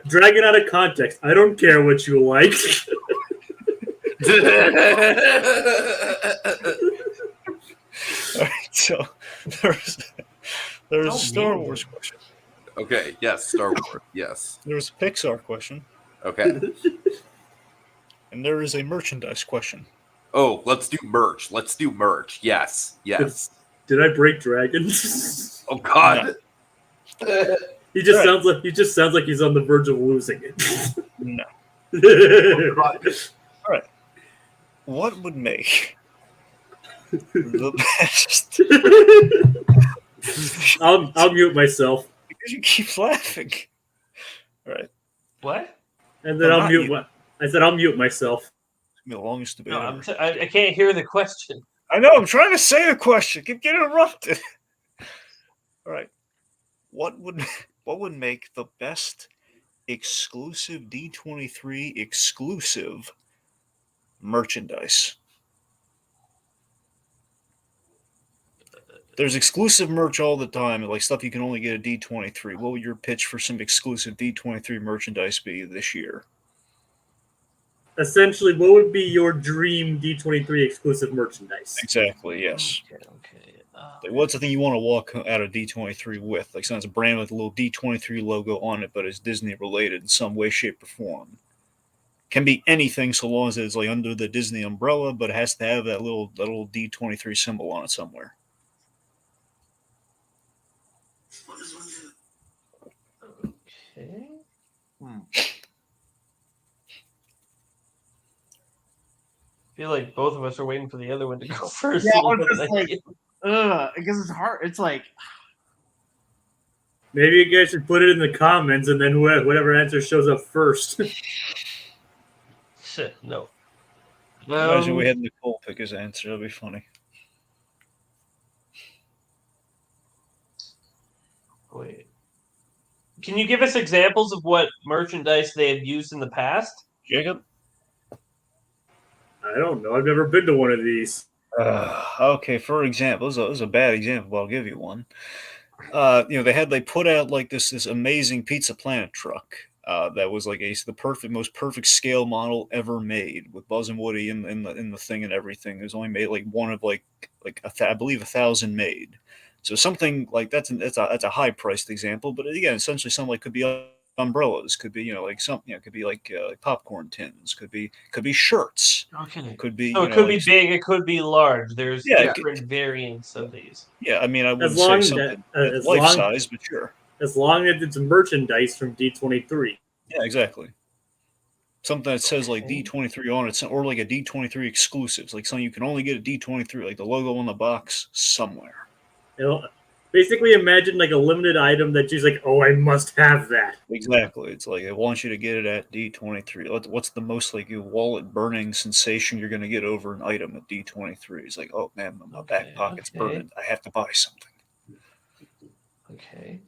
Drag it out of context. I don't care what you like. all right, so there's a Star Wars question. Okay, yes, Star Wars. Yes. There's a Pixar question, Okay. and there is a merchandise question. Oh, let's do merch. Let's do merch. Yes. Yes. Did I break dragons? Oh God. He just Right. sounds like he's on the verge of losing it. No. God. All right. What would make the best? I'll mute myself, Because you keep laughing. All right. What? and then No, I'll not mute. you. I said I'll mute myself. It's gonna be the longest debate No, ever. I can't hear the question. I know. I'm trying to say the question. Keep getting interrupted. All right. What would make the best exclusive D23 exclusive merchandise? There's exclusive merch all the time, like stuff you can only get at D23. What would your pitch for some exclusive D23 merchandise be this year? Essentially, what would be your dream D23 exclusive merchandise? Exactly. Yes. Okay. Like, what's the thing you want to walk out of D23 with? Like, sounds a brand with a little D23 logo on it, but it's Disney related in some way, shape, or form. Can be anything so long as it's like under the Disney umbrella, but it has to have that little D23 symbol on it somewhere. Okay. I feel like both of us are waiting for the other one to go first. Yeah, I was just like, because it's hard. It's like, Maybe you guys should put it in the comments, and then whatever answer shows up first. Shit, no. Imagine we had Nicole pick his answer. That'd be funny. Wait. Can you give us examples of what merchandise they have used in the past? Jacob? I don't know. I've never been to one of these. Okay, for example, this is a bad example, but I'll give you one. They put out like this amazing Pizza Planet truck that was like the most perfect scale model ever made with Buzz and Woody in the thing and everything. It was only made like one of I believe 1,000 made. So something like that's a high priced example, but again, essentially something like could be umbrellas, could be could be like popcorn tins, could be shirts. Okay. Could be. So it could be big, it could be large. There's different variants of these. Yeah, I mean, I wouldn't say something life size, but sure. As long as it's merchandise from D23. Yeah, exactly. Something that says like D23 on it, or like a D23 exclusives, like something you can only get at D23, like the logo on the box somewhere. Basically, imagine like a limited item that she's like, "Oh, I must have that." Exactly. It's like I want you to get it at D23. What's the most like wallet burning sensation you're going to get over an item at D23? It's like, oh man, my back pocket's burning. I have to buy something. Okay.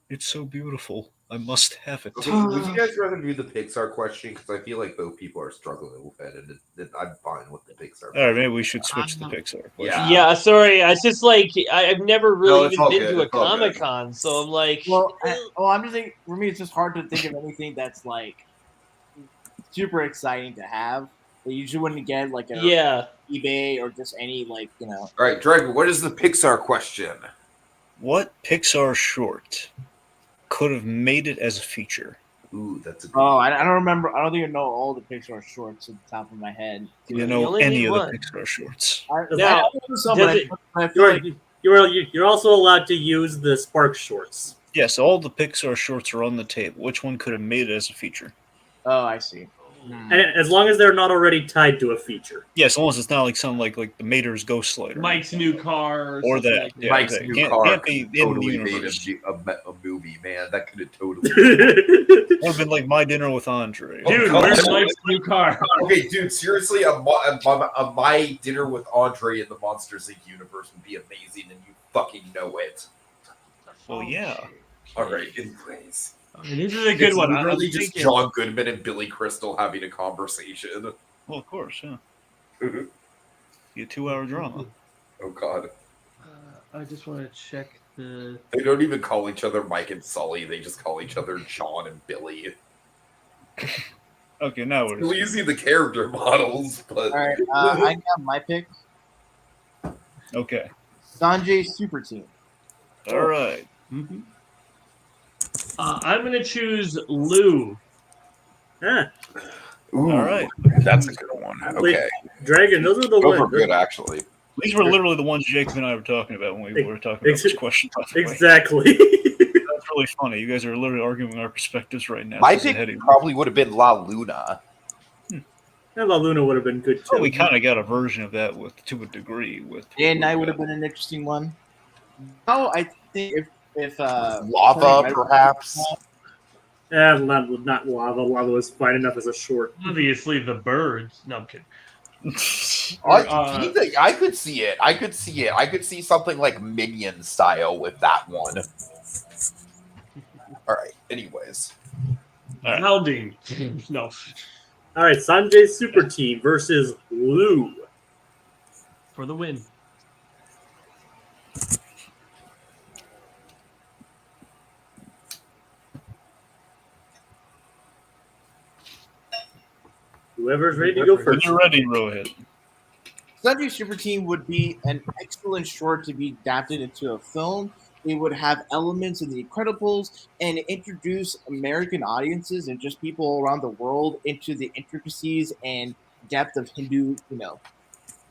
It's so beautiful. I must have it. Okay, would you guys rather do the Pixar question? Because I feel like both people are struggling with it, and I'm fine with the Pixar. All right, maybe we should switch to Pixar question. Yeah, sorry. I just like I've never really even been to a It's all good. Comic-Con, so I'm like, I'm just thinking. For me, it's just hard to think of anything that's like super exciting to have. That you usually wouldn't get like eBay or just any like. All right, Dragon. What is the Pixar question? What Pixar short could have made it as a feature? Ooh, that's a good I don't remember. I don't think I know all the Pixar shorts at the top of my head. Do you know any of the Pixar shorts? Now, you're also allowed to use the Spark shorts. Yes, all the Pixar shorts are on the table. Which one could have made it as a feature? Oh, I see. And as long as they're not already tied to a feature. Yeah, as long as it's not like something like the Mater's Ghost Slider. Mike's new car. Or that. Like Yeah, Mike's exactly. new car Can't be in the totally made universe. a movie, man. That could have totally. It would have been like My Dinner with Andre. Dude, where's Mike's new car? Okay, dude, seriously, a My Dinner with Andre in the Monsters Inc. universe would be amazing, and you fucking know it. Well, yeah. All right, anyways. This is a good one. I Literally was just thinking- John Goodman and Billy Crystal having a conversation. Well, of course, yeah. Be a 2-hour drama. Oh God. I just want to check the. They don't even call each other Mike and Sully. They just call each other John and Billy. Okay, now what We're is it? using the character models, but All right, I got my pick. Okay. Sanjay's Super Team. All right. Mhm. I'm going to choose Lou. Ah, Ooh, All right. that's a good one. Okay, Dragon, those are the both are ones. good actually. These were literally the ones Jacob and I were talking about when we were talking about this question. By the way. Exactly. That's really funny. You guys are literally arguing our perspectives right now. My This is a pick heady- probably would have been La Luna. And La Luna would have been good too. Well, we kind of got a version of that to a degree. With And I would have been an interesting one. No, I think if Lava, perhaps. Not lava. Lava was fine enough as a short. Obviously, the birds. No, I'm kidding. I could see it. I could see something like Minion style with that one. All right. Anyways, right. Hounding. No. All right, Sanjay's super team versus Lou. For the win. Whoever's ready to go When first. you're ready, Rohit. Sunday Super Team would be an excellent short to be adapted into a film. It would have elements of The Incredibles and introduce American audiences and just people around the world into the intricacies and depth of Hindu,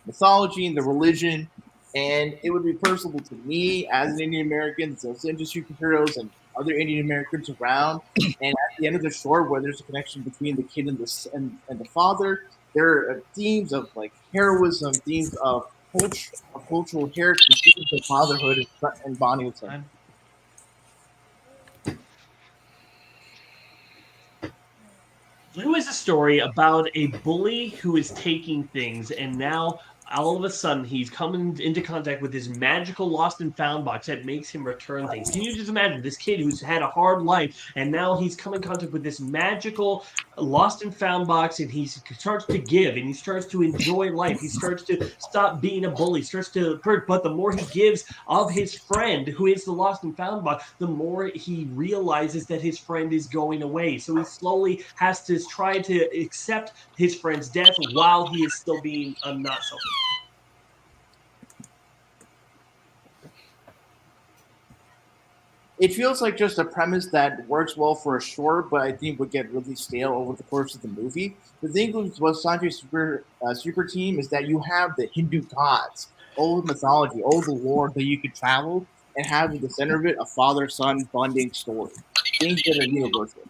mythology and the religion. And it would be personable to me as an Indian American, those into superheroes and other Indian Americans around. And at the end of the short, where there's a connection between the kid and the father, there are themes of like heroism, themes of cultural heritage, themes of fatherhood and bonding with them. Lou is a story about a bully who is taking things, and now all of a sudden he's coming into contact with this magical lost and found box that makes him return things. Can you just imagine this kid who's had a hard life, and now he's come in contact with this magical lost and found box, and he starts to give, and he starts to enjoy life. He starts to stop being a bully, but the more he gives of his friend, who is the lost and found box, the more he realizes that his friend is going away. So he slowly has to try to accept his friend's death while he is still being not selfish. It feels like just a premise that works well for a short, but I think would get really stale over the course of the movie. The thing with Sanjay's super team is that you have the Hindu gods, old mythology, old lore that you could travel, and have at the center of it a father-son bonding story. Things that are universal.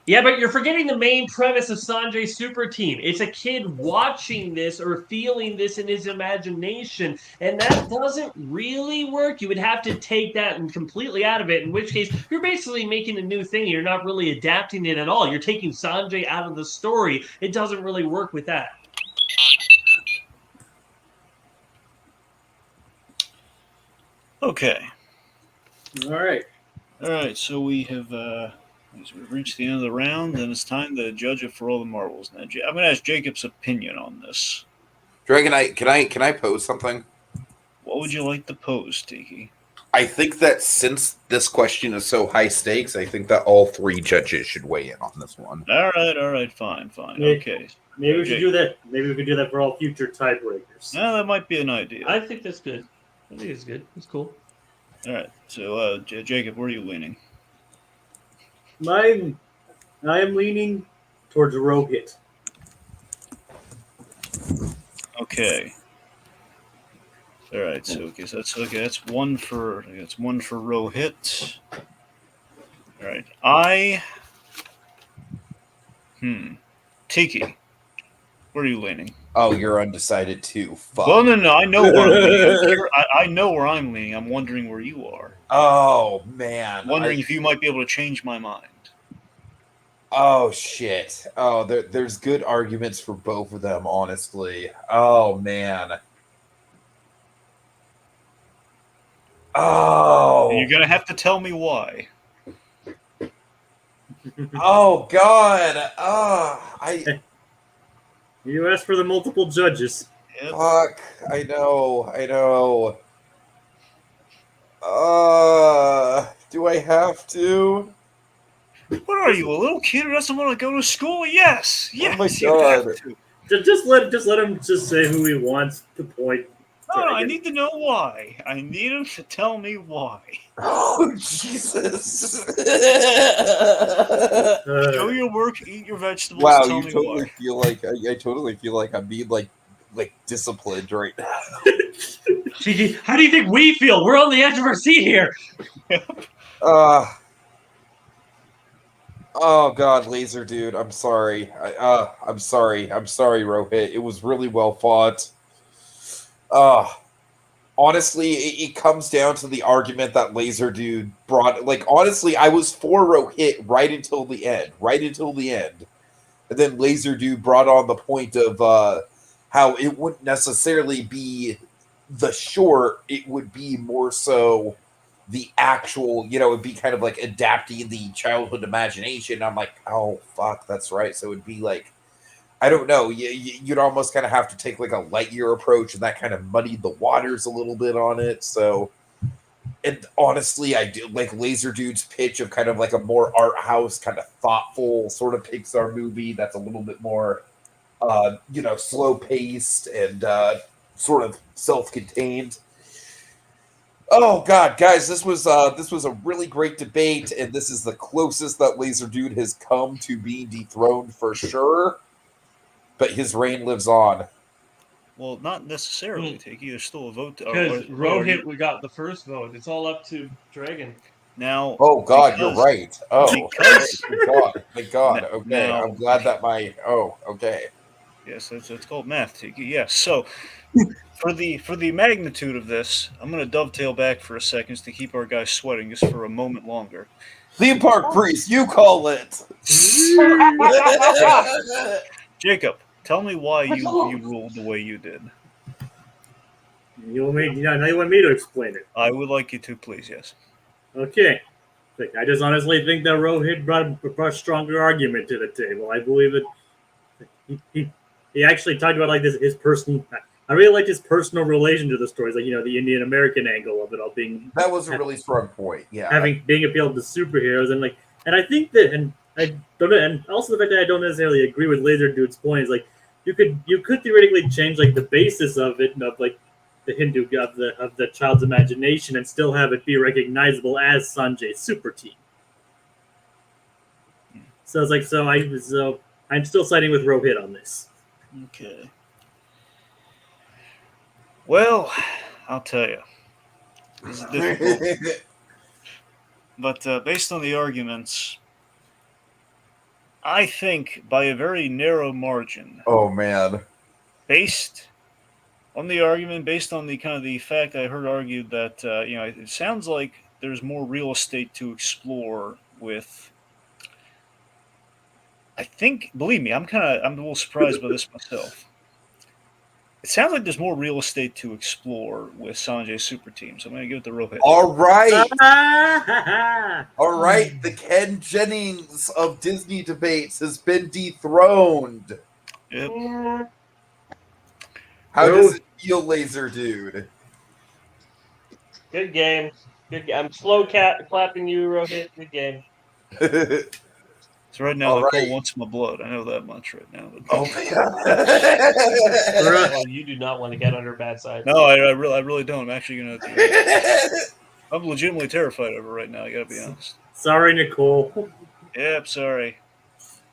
Yeah, but you're forgetting the main premise of Sanjay's Super Team. It's a kid watching this or feeling this in his imagination, and that doesn't really work. You would have to take that and completely out of it, in which case you're basically making a new thing. You're not really adapting it at all. You're taking Sanjay out of the story. It doesn't really work with that. Okay. All right. All right. So we've reached the end of the round, and it's time to judge it for all the marbles. Now, I'm going to ask Jacob's opinion on this. Dragon, can I pose something? What would you like to pose, Tiki? I think that since this question is so high stakes, I think that all three judges should weigh in on this one. All right, fine. Yeah. Okay. Maybe we should do that. Maybe we could do that for all future tiebreakers. Well, that might be an idea. I think that's good. I think it's good. It's cool. All right. So, Jacob, where are you leaning? I am leaning towards Rohit. Okay. All right. So, that's one for Rohit. All right. Tiki, where are you leaning? Oh, you're undecided too. Fuck. Well, no. I know where I'm leaning. I know where I'm leaning. I'm wondering where you are. Oh man. I'm wondering if you might be able to change my mind. Oh shit. Oh, there's good arguments for both of them, honestly. Oh man. Oh. And you're gonna have to tell me why. Oh god. Oh, You asked for the multiple judges. Yep. fuck. I know. Do I have to? What are you, a little kid who doesn't want to go to school? Yes, Oh my you have God. to. Just let him just say who he wants to point. No, I need to know why. I need him to tell me why. Oh Jesus! Show your work, eat your vegetables. Wow, tell you me totally why. feel like I totally feel like I'm being like disciplined right now. GG, how do you think we feel? We're on the edge of our seat here. Oh God, Lazerdude, I'm sorry. I'm sorry. I'm sorry, Rohit. It was really well fought. Honestly, it comes down to the argument that Lazerdude brought. Like, honestly, I was for Rohit right until the end. Right until the end. And then Lazerdude brought on the point of how it wouldn't necessarily be the short, it would be more so the actual, it'd be kind of like adapting the childhood imagination. I'm like, oh, fuck, that's right. So it'd be like, I don't know, you'd almost kind of have to take like a Lightyear approach, and that kind of muddied the waters a little bit on it. So, and honestly, I do like Lazerdude's pitch of kind of like a more art house, kind of thoughtful sort of Pixar movie that's a little bit more, slow paced and sort of self-contained. Oh God, guys, this was a really great debate, and this is the closest that Lazerdude has come to being dethroned for sure. But his reign lives on. Well, not necessarily, Tiki. There's still a vote. Because Rohit, we got the first vote. It's all up to Dragon. Now. Oh God, you're right. Oh, because thank God. Okay, now, I'm glad that my. Oh, okay. Yes, it's called math, Tiki. Yes. So, for the magnitude of this, I'm going to dovetail back for a second to keep our guys sweating just for a moment longer. Theme park priest, you call it. Jacob, tell me why you ruled the way you did. Now you want me to explain it. I would like you to, please. Yes. Okay. I just honestly think that Rohit brought a stronger argument to the table. I believe that he actually talked about like this his personal. I really liked his personal relation to the stories, like the Indian American angle of it all being. That was a really strong point. Yeah, being appealed to superheroes and I think that and I don't and also the fact that I don't necessarily agree with Lazerdude's point is like you could theoretically change like the basis of it and of like the Hindu of the child's imagination and still have it be recognizable as Sanjay's super team. So it's like I'm still siding with Rohit on this. Okay. Well, I'll tell you, this is difficult. But based on the arguments, I think by a very narrow margin. Oh man. Based on the argument, based on the kind of the fact I heard argued that it sounds like there's more real estate to explore with. I think, believe me, I'm a little surprised by this myself. It sounds like there's more real estate to explore with Sanjay's super team, so I'm going to give it to Rohit. All right. All right. The Ken Jennings of Disney debates has been dethroned. Yep. How does it feel, Lazerdude? Good game. Good game. I'm slow clapping you, Rohit. Good game. So right now, the Cole wants my blood. I know that much right now. Oh man! Oh, you do not want to get on her bad side. No, I really don't. I'm actually gonna. I'm legitimately terrified of her right now. I gotta be honest. Sorry, Nicole. Yep, sorry.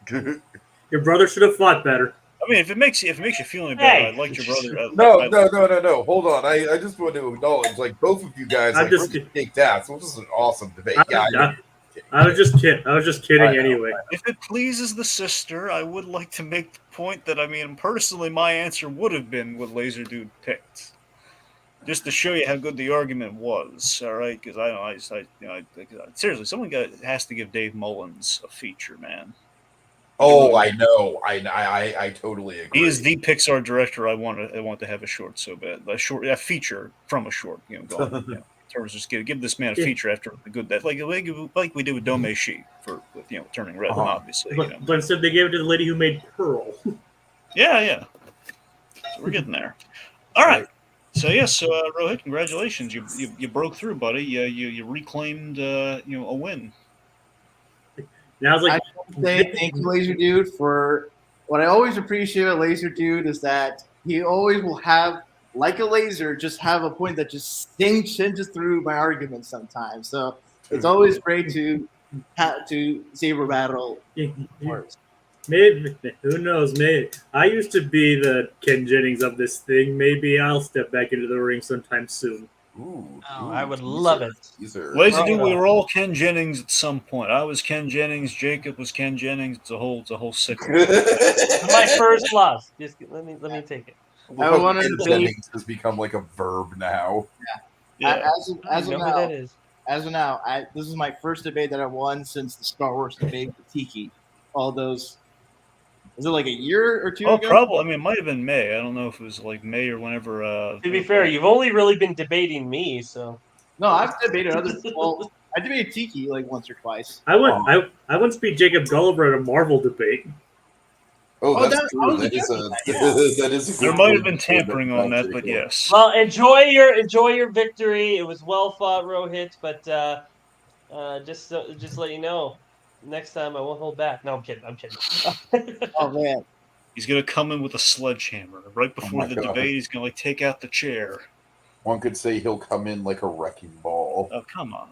Your brother should have fought better. I mean, if it makes you feel any better, I'd like your brother. No. Hold on. I just want to acknowledge, like, both of you guys. I'm just kicked ass. This was an awesome debate. I was just kidding anyway. If it pleases the sister, I would like to make the point that personally, my answer would have been what Lazerdude picked, just to show you how good the argument was. All right, because seriously, someone has to give Dave Mullins a feature, man. Oh, I know. I totally agree. He is the Pixar director I want to have a short so bad. A feature from a short. Going. Just give this man a feature after the good that like we did with Domei-shi with Turning Red, obviously. But instead they gave it to the lady who made Pearl. Yeah. So we're getting there. All right. So yes, Rohit, congratulations. You broke through, buddy. You reclaimed a win. Now it's like thank you, Lazerdude, for what I always appreciate with Lazerdude is that he always will have like a laser, just have a point that just singes through my arguments sometimes. So it's always great to saber battle. Maybe, who knows? Maybe I used to be the Ken Jennings of this thing. Maybe I'll step back into the ring sometime soon. Ooh, I would love it. Lazerdude, we were all Ken Jennings at some point. I was Ken Jennings. Jacob was Ken Jennings. It's a whole sickness. My first loss. Just let me take it. I wanna Ken debate- Jennings has become like a verb now. Yeah. As I of know who now, that is. this is my first debate that I won since the Star Wars debate with Tiki. All those. Was it like a year or two Oh, ago? probably. I mean, it might have been May. I don't know if it was like May or whenever. To be fair, you've only really been debating me, so. No, I've debated other. Well, I debated Tiki like once or twice. I once beat Jacob Gulliver at a Marvel debate. Oh, that's I true. was That is against a that, that is. A There good might have point been to tampering on that, Jacob. but yes. Well, enjoy your victory. It was well fought, Rohit, but just let you know, next time I won't hold back. No, I'm kidding. Oh man, He's gonna come in with a sledgehammer right before my the God. debate. He's gonna like take out the chair. One could say he'll come in like a wrecking ball. Oh, come on!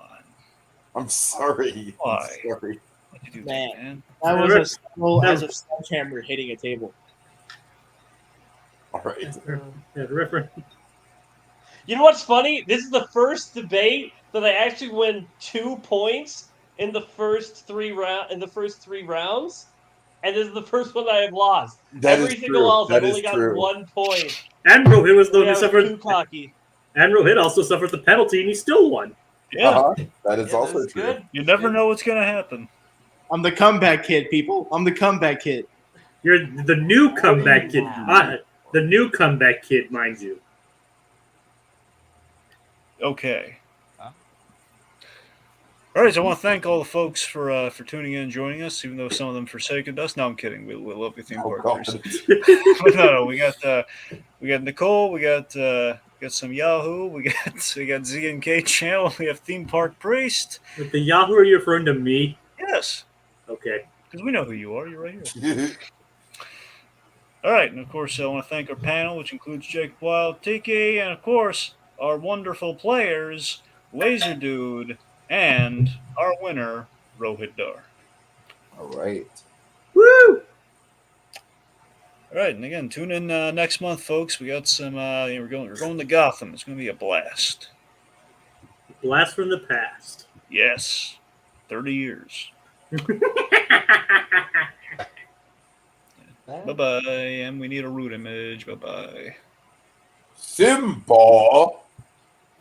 I'm sorry. Why? I'm sorry. Why'd you do Man. that, man? that was as simple as a sledgehammer hitting a table. All right. Yeah, the reference. You know what's funny? This is the first debate that I actually win 2 points in the first three rounds, and this is the first one that I've lost. That Every is single true. else, That I've is only got true. 1 point. And Rohit was the one Maybe I who was suffered. too cocky. And Rohit also suffered the penalty, and he still won. Yeah, That is Yeah, also that's true. good. you That's never good. know what's gonna happen. I'm the comeback kid, people. I'm the comeback kid. You're the new comeback kid. The new comeback kid, mind you. Okay. All right, so I want to thank all the folks for tuning in and joining us, even though some of them forsaken us. No, I'm kidding. We love you, theme Oh, park. God. But no, we got Nicole, we got some Yahoo, we got Z and K channel, we have Theme Park Priest. With the Yahoo, are you referring to me? Yes, Okay. because we know who you are. You're right here. All right, and of course, I want to thank our panel, which includes Jake Wild, Tiki, and of course, our wonderful players, Lazerdude, and our winner, Rohit Dar. All right. Woo! All right, and again, tune in next month, folks. We got some. We're going to Gotham. It's going to be a blast. Blast from the past. Yes, 30 years. Bye bye, and we need a root image. Bye bye. Simba.